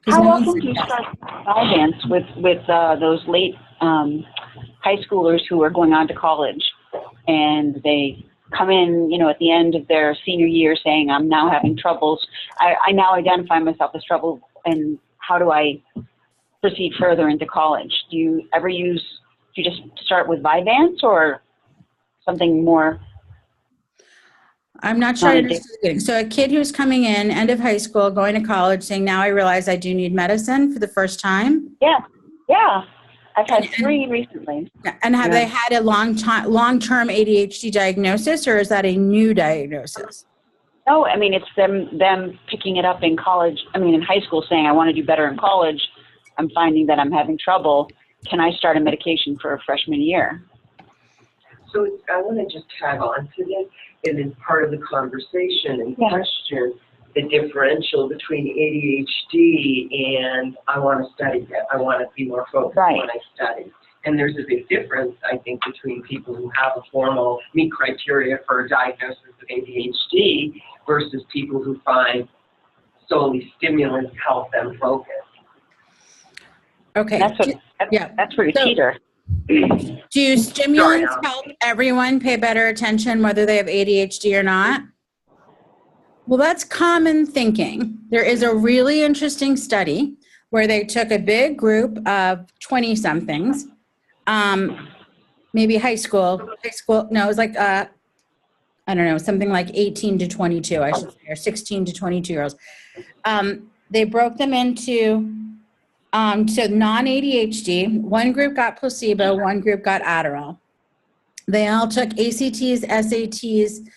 How often do you start Vyvanse with those late high schoolers who are going on to college, and they come in, at the end of their senior year saying, I'm now having troubles. I now identify myself as trouble, and how do I proceed further into college? Do you just start with Vyvanse or something more? I'm not sure I understood. So a kid who's coming in, end of high school, going to college, saying, now I realize I do need medicine for the first time? Yeah. I've had 3 recently. And have they had a long-term ADHD diagnosis, or is that a new diagnosis? No, I mean, it's them picking it up in college. I mean, in high school saying, I want to do better in college. I'm finding that I'm having trouble. Can I start a medication for a freshman year? So I want to just tag on to this, and in part of the conversation and question, the differential between ADHD and I want to study it. I want to be more focused when I study. And there's a big difference, I think, between people who have a formal meet criteria for a diagnosis of ADHD versus people who find solely stimulants help them focus. Okay. That's where you teeter. Do stimulants help everyone pay better attention whether they have ADHD or not? Well, that's common thinking. There is a really interesting study where they took a big group of 20-somethings, maybe high school, no, it was like, I don't know, something like 18 to 22, I should say, or 16 to 22-year-olds. They broke them into so non-ADHD, one group got placebo, one group got Adderall. They all took ACTs, SATs,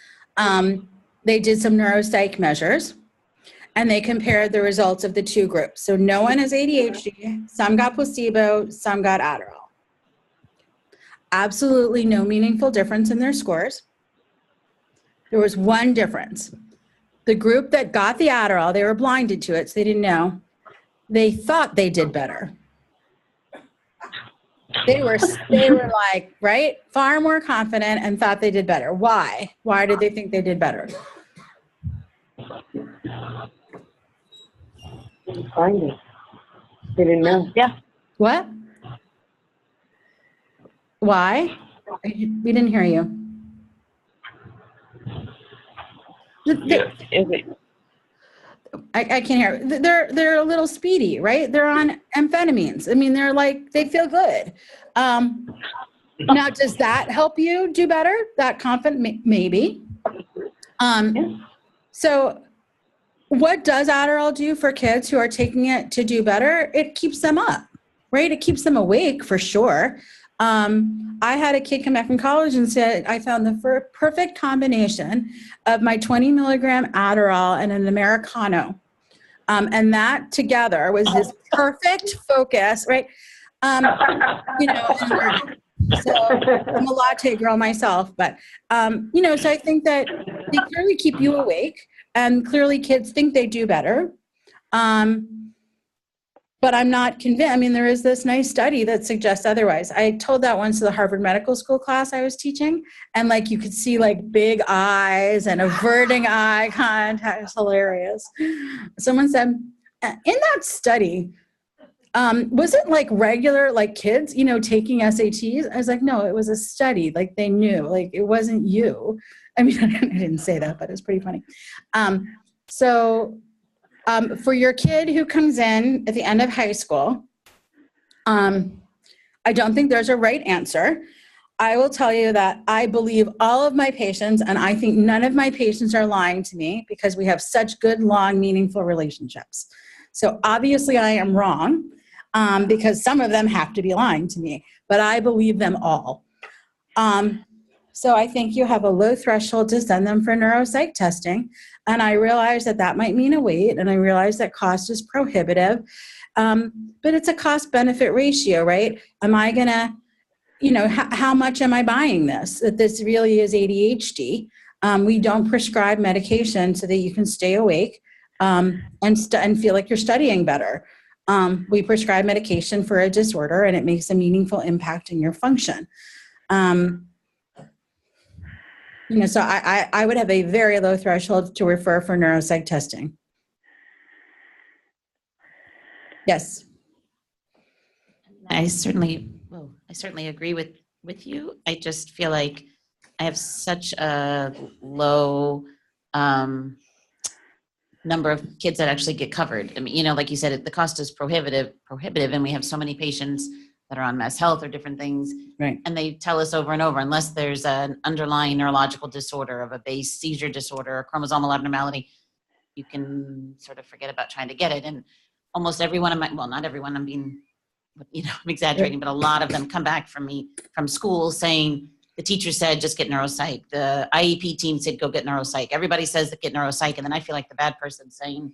they did some neuropsych measures, and they compared the results of the 2 groups. So no one has ADHD, some got placebo, some got Adderall. Absolutely no meaningful difference in their scores. There was one difference. The group that got the Adderall, they were blinded to it, so they didn't know. They thought they did better. They were like, right, far more confident and thought they did better. Why? Why did they think they did better? Didn't find it. They didn't know. Yeah. What? Why? We didn't hear you. I can't hear. They're a little speedy, right? They're on amphetamines. I mean, they're like, they feel good. Now, does that help you do better? That confident? Maybe. So what does Adderall do for kids who are taking it to do better? It keeps them up, right? It keeps them awake for sure. I had a kid come back from college and said, I found the perfect combination of my 20 milligram Adderall and an Americano. And that together was this perfect focus, right? You know, so I'm a latte girl myself, but, you know, so I think that they clearly keep you awake and clearly kids think they do better. But I'm not convinced. I mean, there is this nice study that suggests otherwise. I told that once to the Harvard Medical School class I was teaching, and like you could see like big eyes and averting eye contact. It's hilarious. Someone said, in that study, was it like regular, like kids, you know, taking SATs? I was like, no, it was a study. Like they knew, like it wasn't you. I mean, I didn't say that, but it's pretty funny. For your kid who comes in at the end of high school, I don't think there's a right answer. I will tell you that I believe all of my patients, and I think none of my patients are lying to me because we have such good, long, meaningful relationships. So obviously I am wrong because some of them have to be lying to me, but I believe them all. So I think you have a low threshold to send them for neuropsych testing. And I realize that that might mean a wait, and I realize that cost is prohibitive, but it's a cost-benefit ratio, right? Am I gonna, you know, how much am I buying this? That this really is ADHD. We don't prescribe medication so that you can stay awake and feel like you're studying better. We prescribe medication for a disorder, and it makes a meaningful impact in your function. You know, so I would have a very low threshold to refer for neuropsych testing. Yes. I certainly agree with you. I just feel like I have such a low number of kids that actually get covered. I mean, you know, like you said, the cost is prohibitive, and we have so many patients that are on Mass Health or different things. Right. And they tell us over and over, unless there's an underlying neurological disorder of a base seizure disorder or chromosomal abnormality, you can sort of forget about trying to get it. And almost every one of my, well, not everyone, I'm being, you know, I'm exaggerating, but a lot of them come back from me from school saying, the teacher said, just get neuropsych. The IEP team said, go get neuropsych. Everybody says that get neuropsych. And then I feel like the bad person saying,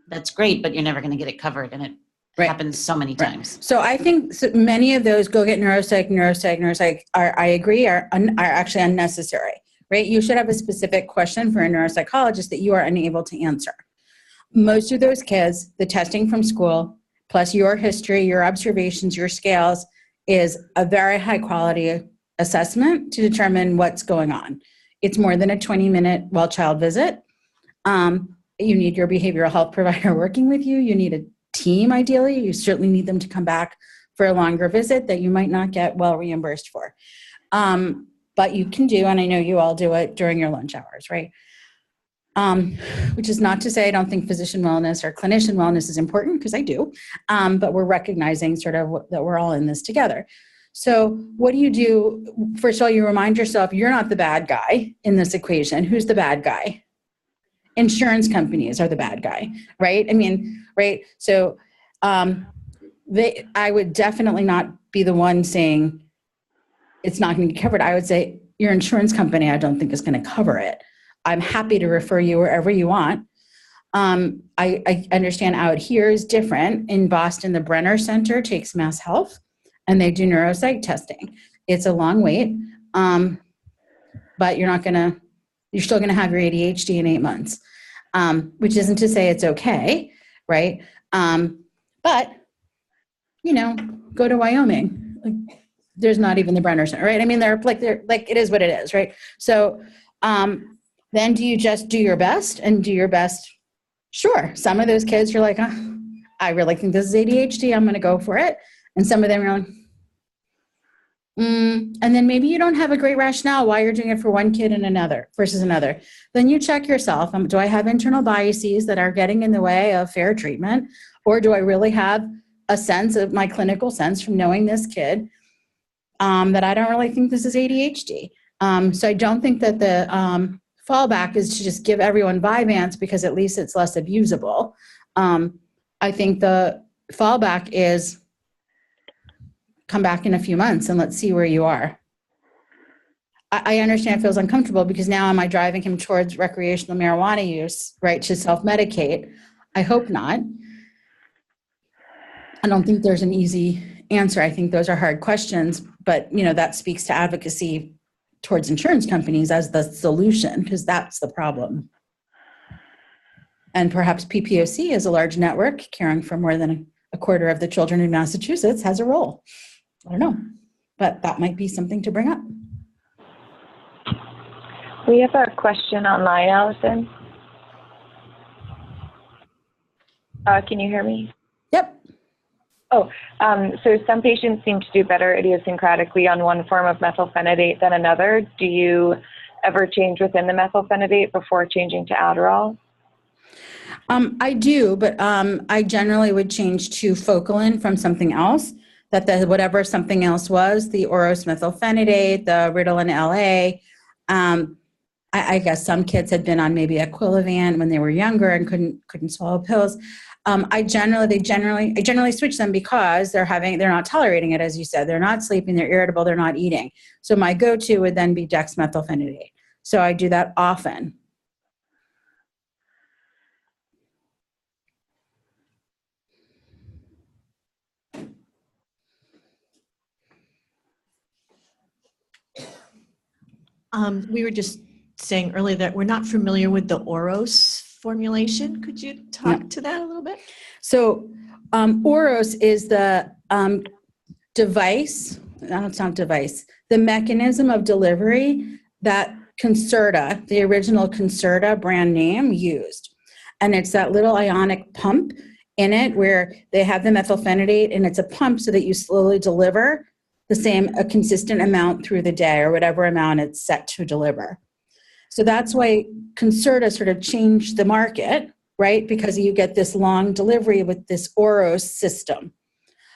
that's great, but you're never going to get it covered. And it happens so many times. So I think many of those go get neuropsych are, I agree, are actually unnecessary, right? You should have a specific question for a neuropsychologist that you are unable to answer. Most of those kids, the testing from school, plus your history, your observations, your scales, is a very high quality assessment to determine what's going on. It's more than a 20-minute well-child visit. You need your behavioral health provider working with you. You need a team, ideally. You certainly need them to come back for a longer visit that you might not get well reimbursed for. But you can do, and I know you all do it during your lunch hours, right? Which is not to say I don't think physician wellness or clinician wellness is important, because I do, but we're recognizing sort of that we're all in this together. So what do you do? First of all, you remind yourself you're not the bad guy in this equation. Who's the bad guy? Insurance companies are the bad guy, right? I mean, right? So I would definitely not be the one saying it's not going to be covered. I would say your insurance company, I don't think is going to cover it. I'm happy to refer you wherever you want. I understand out here is different. In Boston, the Brenner Center takes Mass Health, and they do neuropsych testing. It's a long wait, but you're still going to have your ADHD in 8 months, which isn't to say it's okay, right? But, you know, go to Wyoming. Like, there's not even the Brenner Center, right? I mean, they're like, it is what it is, right? So then do you just do your best and do your best? Sure. Some of those kids, you're like, I really think this is ADHD. I'm going to go for it. And some of them are like, and then maybe you don't have a great rationale why you're doing it for one kid and another versus another. Then you check yourself. Do I have internal biases that are getting in the way of fair treatment? Or do I really have a sense of my clinical sense from knowing this kid that I don't really think this is ADHD? So I don't think that the fallback is to just give everyone Vyvanse because at least it's less abusable. I think the fallback is come back in a few months and let's see where you are. I understand it feels uncomfortable because now am I driving him towards recreational marijuana use, right, to self-medicate? I hope not. I don't think there's an easy answer. I think those are hard questions, but that speaks to advocacy towards insurance companies as the solution, because that's the problem. And perhaps PPOC, as a large network caring for more than a quarter of the children in Massachusetts, has a role. I don't know, but that might be something to bring up. We have a question online, Allison. Can you hear me? Yep. Oh, so some patients seem to do better idiosyncratically on one form of methylphenidate than another. Do you ever change within the methylphenidate before changing to Adderall? I do, but I generally would change to Focalin from something else, whatever something else was, the Oros methylphenidate, the Ritalin LA. I guess some kids had been on maybe Equilivant when they were younger and couldn't swallow pills. I generally switch them because they're not tolerating it, as you said. They're not sleeping, they're irritable, they're not eating. So my go-to would then be dexmethylphenidate. So I do that often. We were just saying earlier that we're not familiar with the Oros formulation. Could you talk to that a little bit? So Oros is the device, no, it's not device, the mechanism of delivery that Concerta, the original Concerta brand name, used. And it's that little ionic pump in it where they have the methylphenidate, and it's a pump so that you slowly deliver a consistent amount through the day, or whatever amount it's set to deliver. So that's why Concerta sort of changed the market, right? Because you get this long delivery with this Oros system.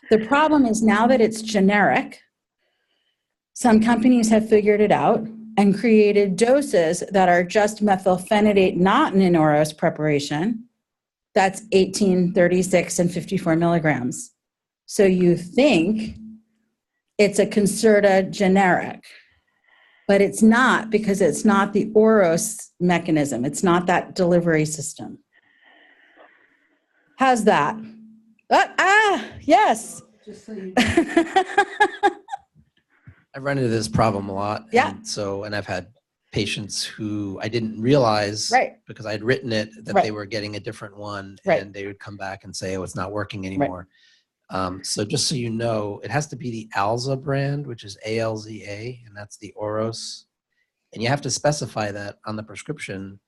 The problem is now that it's generic, some companies have figured it out and created doses that are just methylphenidate, not in an Oros preparation. That's 18, 36, and 54 milligrams. So you think it's a Concerta generic, but it's not, because it's not the Oros mechanism. It's not that delivery system. How's that? Yes. I've run into this problem a lot. Yeah. And I've had patients who I didn't realize, because I had written it, that they were getting a different one, and they would come back and say, oh, it's not working anymore. So just so you know, it has to be the Alza brand, which is ALZA, and that's the Oros. And you have to specify that on the prescription.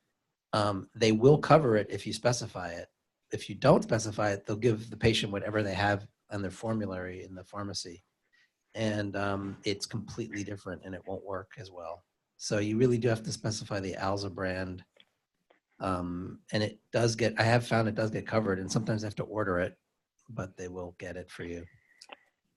They will cover it if you specify it. If you don't specify it, they'll give the patient whatever they have on their formulary in the pharmacy. And it's completely different, and it won't work as well. So you really do have to specify the Alza brand. And it does get, I have found it does get covered, and sometimes I have to order it, but they will get it for you.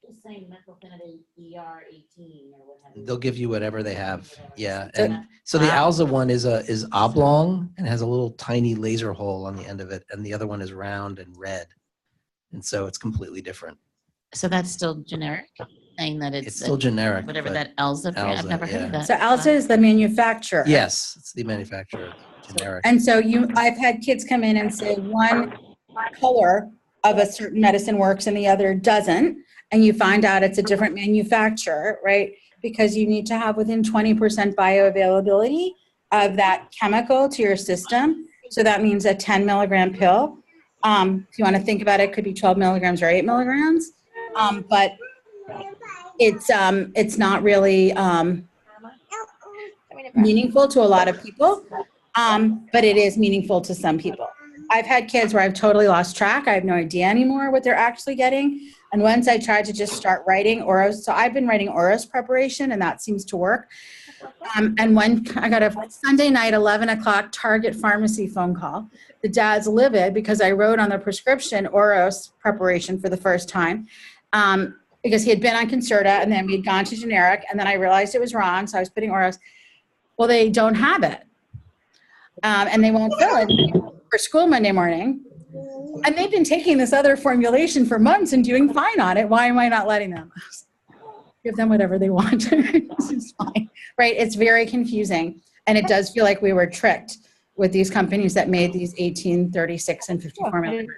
Just saying methylphenidate ER18 or what have you. They'll give you whatever they have. Yeah. And so the Alza one is oblong and has a little tiny laser hole on the end of it, and the other one is round and red. And so it's completely different. So that's still generic, saying that it's still generic. Whatever that Alza brand. I've never heard of that. So Alza is the manufacturer. Yes, it's the manufacturer, generic. And so I've had kids come in and say one color of a certain medicine works and the other doesn't, and you find out it's a different manufacturer, right? Because you need to have within 20% bioavailability of that chemical to your system. So that means a 10 milligram pill. If you want to think about it, it could be 12 milligrams or 8 milligrams. But it's not really meaningful to a lot of people, but it is meaningful to some people. I've had kids where I've totally lost track. I have no idea anymore what they're actually getting. And once I tried to just start writing Oros, so I've been writing Oros preparation, and that seems to work. And when I got a Sunday night, 11 o'clock Target pharmacy phone call, the dad's livid because I wrote on the prescription Oros preparation for the first time, because he had been on Concerta, and then we'd gone to generic, and then I realized it was wrong, so I was putting Oros. Well, they don't have it, and they won't fill it for school Monday morning. And they've been taking this other formulation for months and doing fine on it. Why am I not letting them? give them whatever they want. This is fine, right? It's very confusing. And it does feel like we were tricked with these companies that made these 18, 36, and 54 milligrams.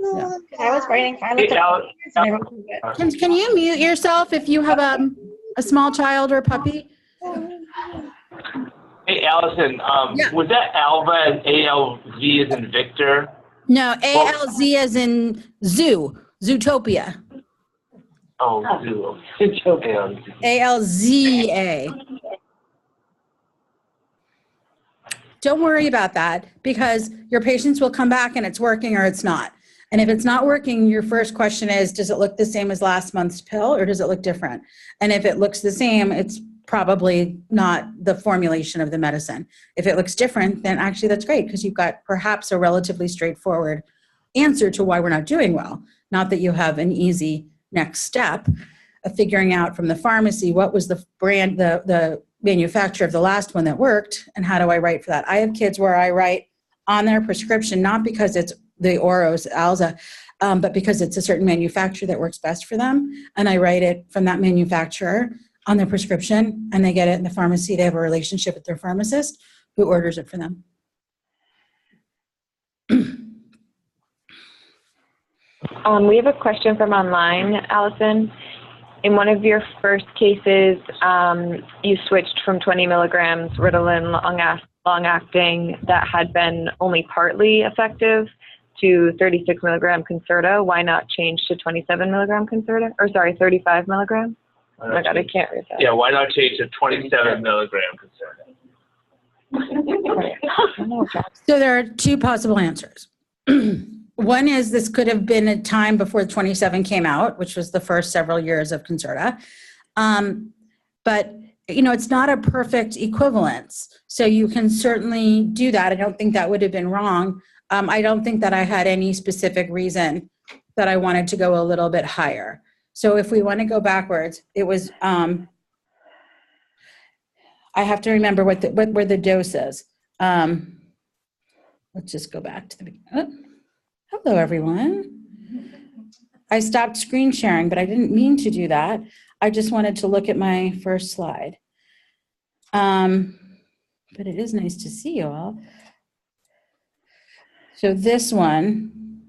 Yeah. I was writing. I looked at Can you mute yourself if you have a small child or a puppy? Hey, Allison, was that Alva and ALV as in Victor? No, ALZ as in zoo, Zootopia. Oh, Zootopia. ALZA. Don't worry about that because your patients will come back and it's working or it's not. And if it's not working, your first question is, does it look the same as last month's pill or does it look different? And if it looks the same, it's probably not the formulation of the medicine. If it looks different, then actually that's great because you've got perhaps a relatively straightforward answer to why we're not doing well. Not that you have an easy next step of figuring out from the pharmacy what was the brand, the manufacturer of the last one that worked, and how do I write for that? I have kids where I write on their prescription, not because it's the Oros, Alza, but because it's a certain manufacturer that works best for them. And I write it from that manufacturer on their prescription, and they get it in the pharmacy. They have a relationship with their pharmacist who orders it for them. We have a question from online, Allison. In one of your first cases, you switched from 20 milligrams Ritalin long-acting that had been only partly effective to 36 milligram Concerta. Why not change to 27 milligram Concerta? Or sorry, 35 milligram? Oh my God, I can't read that. Yeah, why not change to 27 milligram Concerta? So there are two possible answers. One is this could have been a time before 27 came out, which was the first several years of Concerta. But, you know, it's not a perfect equivalence. So you can certainly do that. I don't think that would have been wrong. I don't think that I had any specific reason that I wanted to go a little bit higher. So if we want to go backwards, it was, I have to remember what were the doses. Let's just go back to the beginning. Hello, everyone. I stopped screen sharing, but I didn't mean to do that. I just wanted to look at my first slide. But it is nice to see you all. So this one,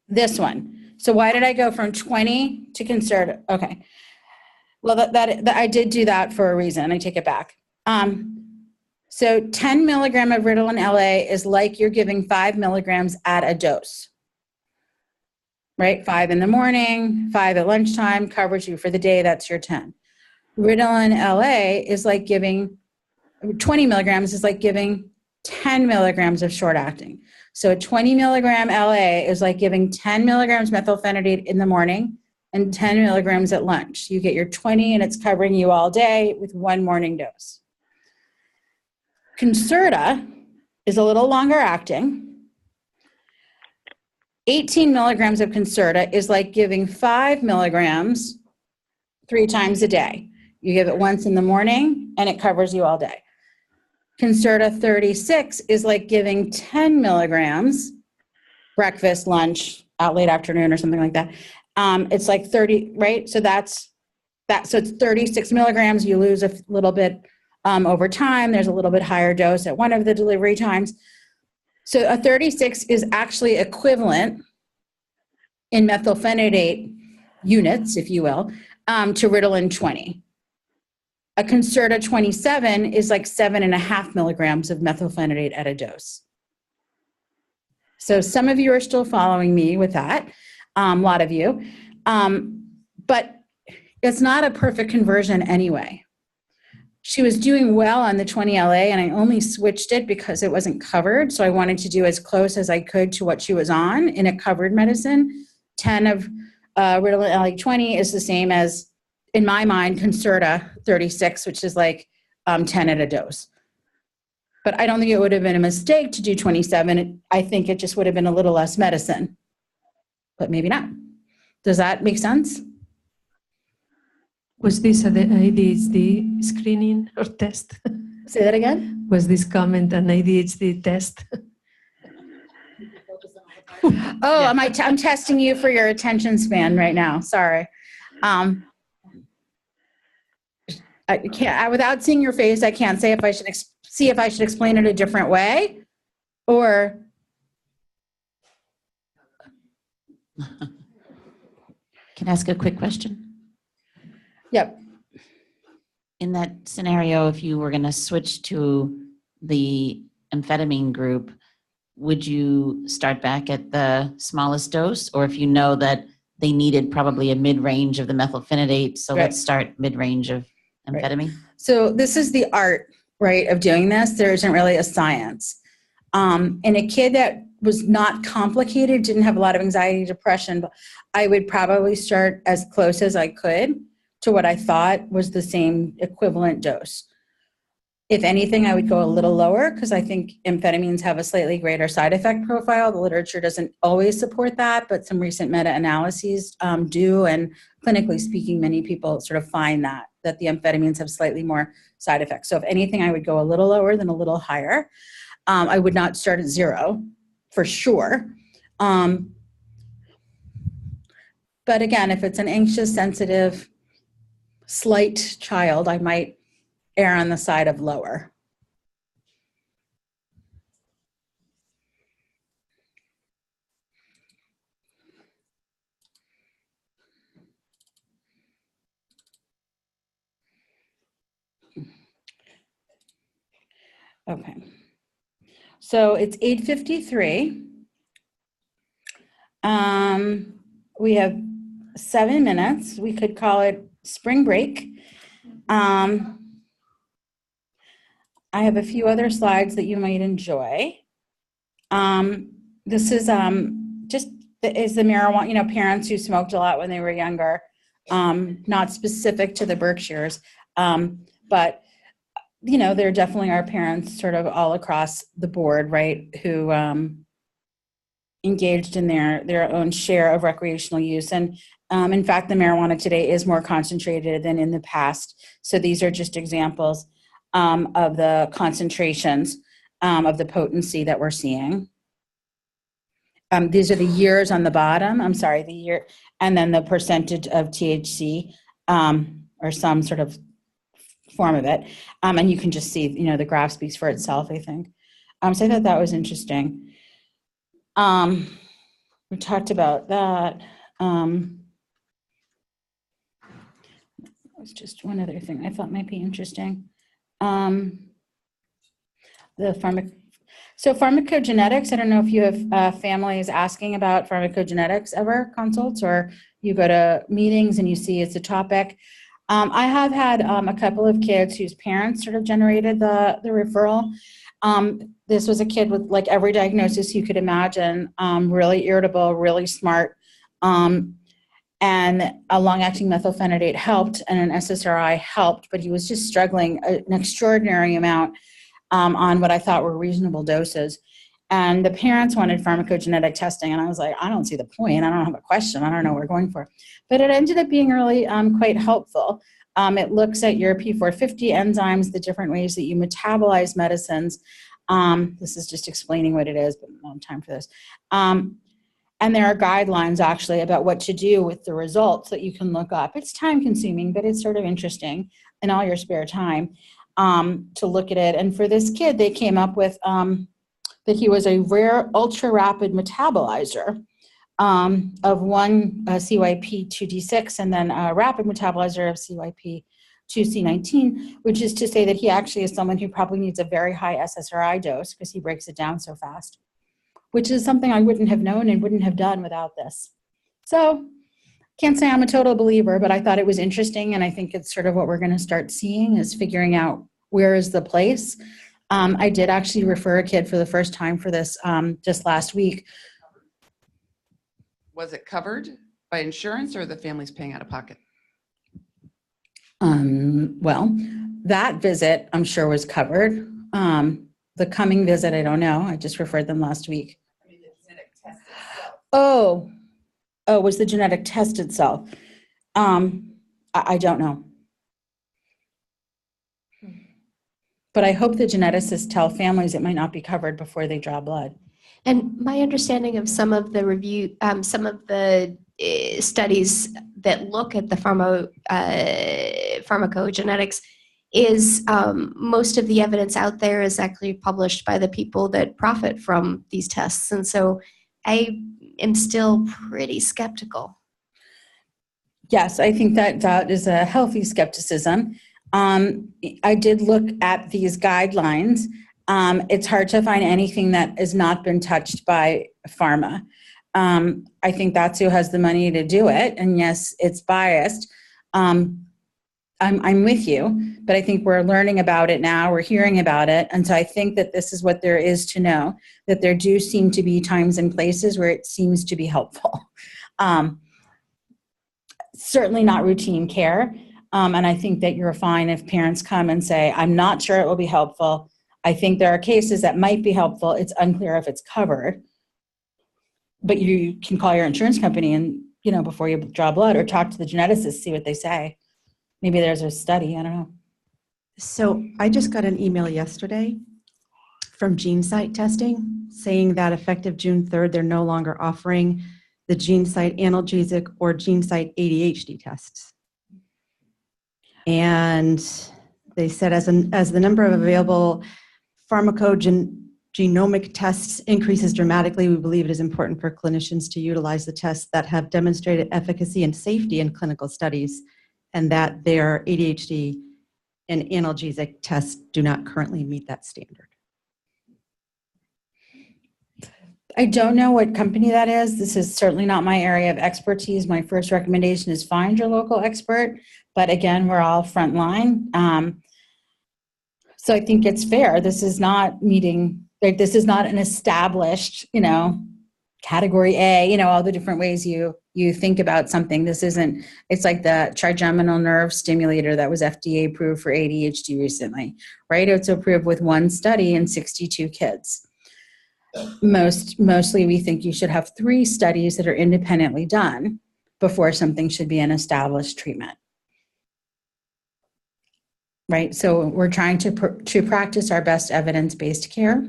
this one. So why did I go from 20 to Concerta? Okay. Well, that I did do that for a reason. I take it back. So 10 milligram of Ritalin LA is like you're giving 5 milligrams at a dose, right? 5 in the morning, 5 at lunchtime, covers you for the day, that's your 10. Ritalin LA is like giving, 20 milligrams is like giving 10 milligrams of short acting. So 20 milligram LA is like giving 10 milligrams methylphenidate in the morning and 10 milligrams at lunch. You get your 20 and it's covering you all day with one morning dose. Concerta is a little longer acting. 18 milligrams of Concerta is like giving 5 milligrams 3 times a day. You give it once in the morning and it covers you all day. Concerta 36 is like giving 10 milligrams breakfast, lunch, out late afternoon or something like that. It's like 30, right? So that's that. So it's 36 milligrams. You lose a little bit over time. There's a little bit higher dose at one of the delivery times. So a 36 is actually equivalent in methylphenidate units, if you will, to Ritalin 20. A Concerta 27 is like 7.5 milligrams of methylphenidate at a dose. So some of you are still following me with that, a lot of you, but it's not a perfect conversion anyway. She was doing well on the 20 LA and I only switched it because it wasn't covered. So I wanted to do as close as I could to what she was on in a covered medicine. 10 of Ritalin LA 20 is the same as, in my mind, Concerta 36, which is like 10 at a dose. But I don't think it would have been a mistake to do 27. I think it just would have been a little less medicine, but maybe not. Does that make sense? Was this an ADHD screening or test? Say that again? Was this comment an ADHD test? Oh, I'm testing you for your attention span right now. Sorry. I can't, without seeing your face, I can't say if I should see if I should explain it a different way or. Can I ask a quick question? Yep. In that scenario, if you were going to switch to the amphetamine group, would you start back at the smallest dose? Or if you know that they needed probably a mid-range of the methylphenidate, so let's start mid-range of amphetamine? Right. So this is the art, right, of doing this. There isn't really a science. And a kid that was not complicated, didn't have a lot of anxiety, depression, but I would probably start as close as I could to what I thought was the same equivalent dose. If anything, I would go a little lower because I think amphetamines have a slightly greater side effect profile. The literature doesn't always support that, but some recent meta-analyses do. And clinically speaking, many people sort of find that the amphetamines have slightly more side effects. So if anything, I would go a little lower than a little higher. I would not start at 0 for sure. But again, if it's an anxious, sensitive, slight child, I might err on the side of lower. Okay. So it's 8:53. We have 7 minutes. We could call it spring break. I have a few other slides that you might enjoy. This is just the marijuana, parents who smoked a lot when they were younger, not specific to the Berkshires, but there definitely are parents sort of all across the board, right, who engaged in their own share of recreational use. And in fact, the marijuana today is more concentrated than in the past. So these are just examples of the concentrations of the potency that we're seeing. These are the years on the bottom. I'm sorry, the year, and then the percentage of THC or some sort of form of it. And you can just see, the graph speaks for itself, I think. So I thought that was interesting. We talked about that. There's just one other thing I thought might be interesting. So pharmacogenetics, I don't know if you have families asking about pharmacogenetics ever, consults, or you go to meetings and you see it's a topic. I have had a couple of kids whose parents sort of generated the referral. This was a kid with like every diagnosis you could imagine, really irritable, really smart, and a long-acting methylphenidate helped and an SSRI helped, but he was just struggling an extraordinary amount on what I thought were reasonable doses. And the parents wanted pharmacogenetic testing, and I was like, I don't see the point. I don't have a question. I don't know what we're going for. But it ended up being really quite helpful. It looks at your P450 enzymes, the different ways that you metabolize medicines. This is just explaining what it is, but I don't have time for this. And there are guidelines actually about what to do with the results that you can look up. It's time consuming, but it's sort of interesting in all your spare time to look at it. And for this kid, they came up with that he was a rare ultra rapid metabolizer of one CYP2D6 and then a rapid metabolizer of CYP2C19, which is to say that he actually is someone who probably needs a very high SSRI dose because he breaks it down so fast, which is something I wouldn't have known and wouldn't have done without this. So can't say I'm a total believer, but I thought it was interesting, and I think it's sort of what we're going to start seeing is figuring out where is the place. I did actually refer a kid for the first time for this just last week. Was it covered by insurance or the family's paying out of pocket? Well, that visit I'm sure was covered. The coming visit, I don't know. I just referred them last week. I mean, the genetic test itself. Oh, was the genetic test itself? I don't know. But I hope the geneticists tell families it might not be covered before they draw blood. And my understanding of some of the review, some of the studies that look at the pharmacogenetics is most of the evidence out there is actually published by the people that profit from these tests. And so I am still pretty skeptical. Yes, I think that is a healthy skepticism. I did look at these guidelines. It's hard to find anything that has not been touched by pharma. I think that's who has the money to do it. And yes, it's biased. I'm with you, but I think we're learning about it now. We're hearing about it. And so I think that this is what there is to know, that there do seem to be times and places where it seems to be helpful. Certainly not routine care. And I think that you're fine if parents come and say, I'm not sure it will be helpful. I think there are cases that might be helpful. It's unclear if it's covered. But you can call your insurance company and, before you draw blood, or talk to the geneticist, see what they say. Maybe there's a study, I don't know. So I just got an email yesterday from GeneSight Testing saying that effective June 3rd, they're no longer offering the GeneSight analgesic or GeneSight ADHD tests. And they said as the number of available pharmacogenomic tests increases dramatically, we believe it is important for clinicians to utilize the tests that have demonstrated efficacy and safety in clinical studies, and that their ADHD and analgesic tests do not currently meet that standard. I don't know what company that is. This is certainly not my area of expertise. My first recommendation is find your local expert. But again, we're all frontline. So I think it's fair. This is not meeting, this is not an established, category A, all the different ways you think about something. This isn't, it's like the trigeminal nerve stimulator that was FDA approved for ADHD recently, right? It's approved with one study in 62 kids. Mostly we think you should have 3 studies that are independently done before something should be an established treatment. Right, so we're trying to practice our best evidence-based care,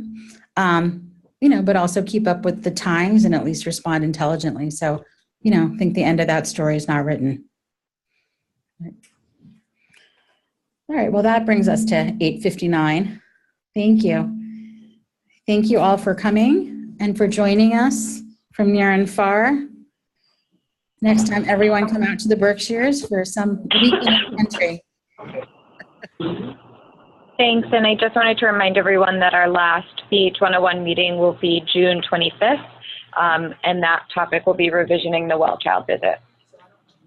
but also keep up with the times and at least respond intelligently. So, I think the end of that story is not written. All right, well, that brings us to 8:59. Thank you. Thank you all for coming and for joining us from near and far. Next time, everyone come out to the Berkshires for some weekend entry. Thanks, and I just wanted to remind everyone that our last BH 101 meeting will be June 25th, and that topic will be revisioning the well child visit.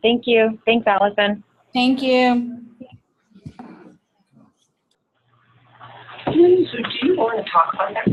Thank you. Thanks, Allison. Thank you. So do you want to talk about that?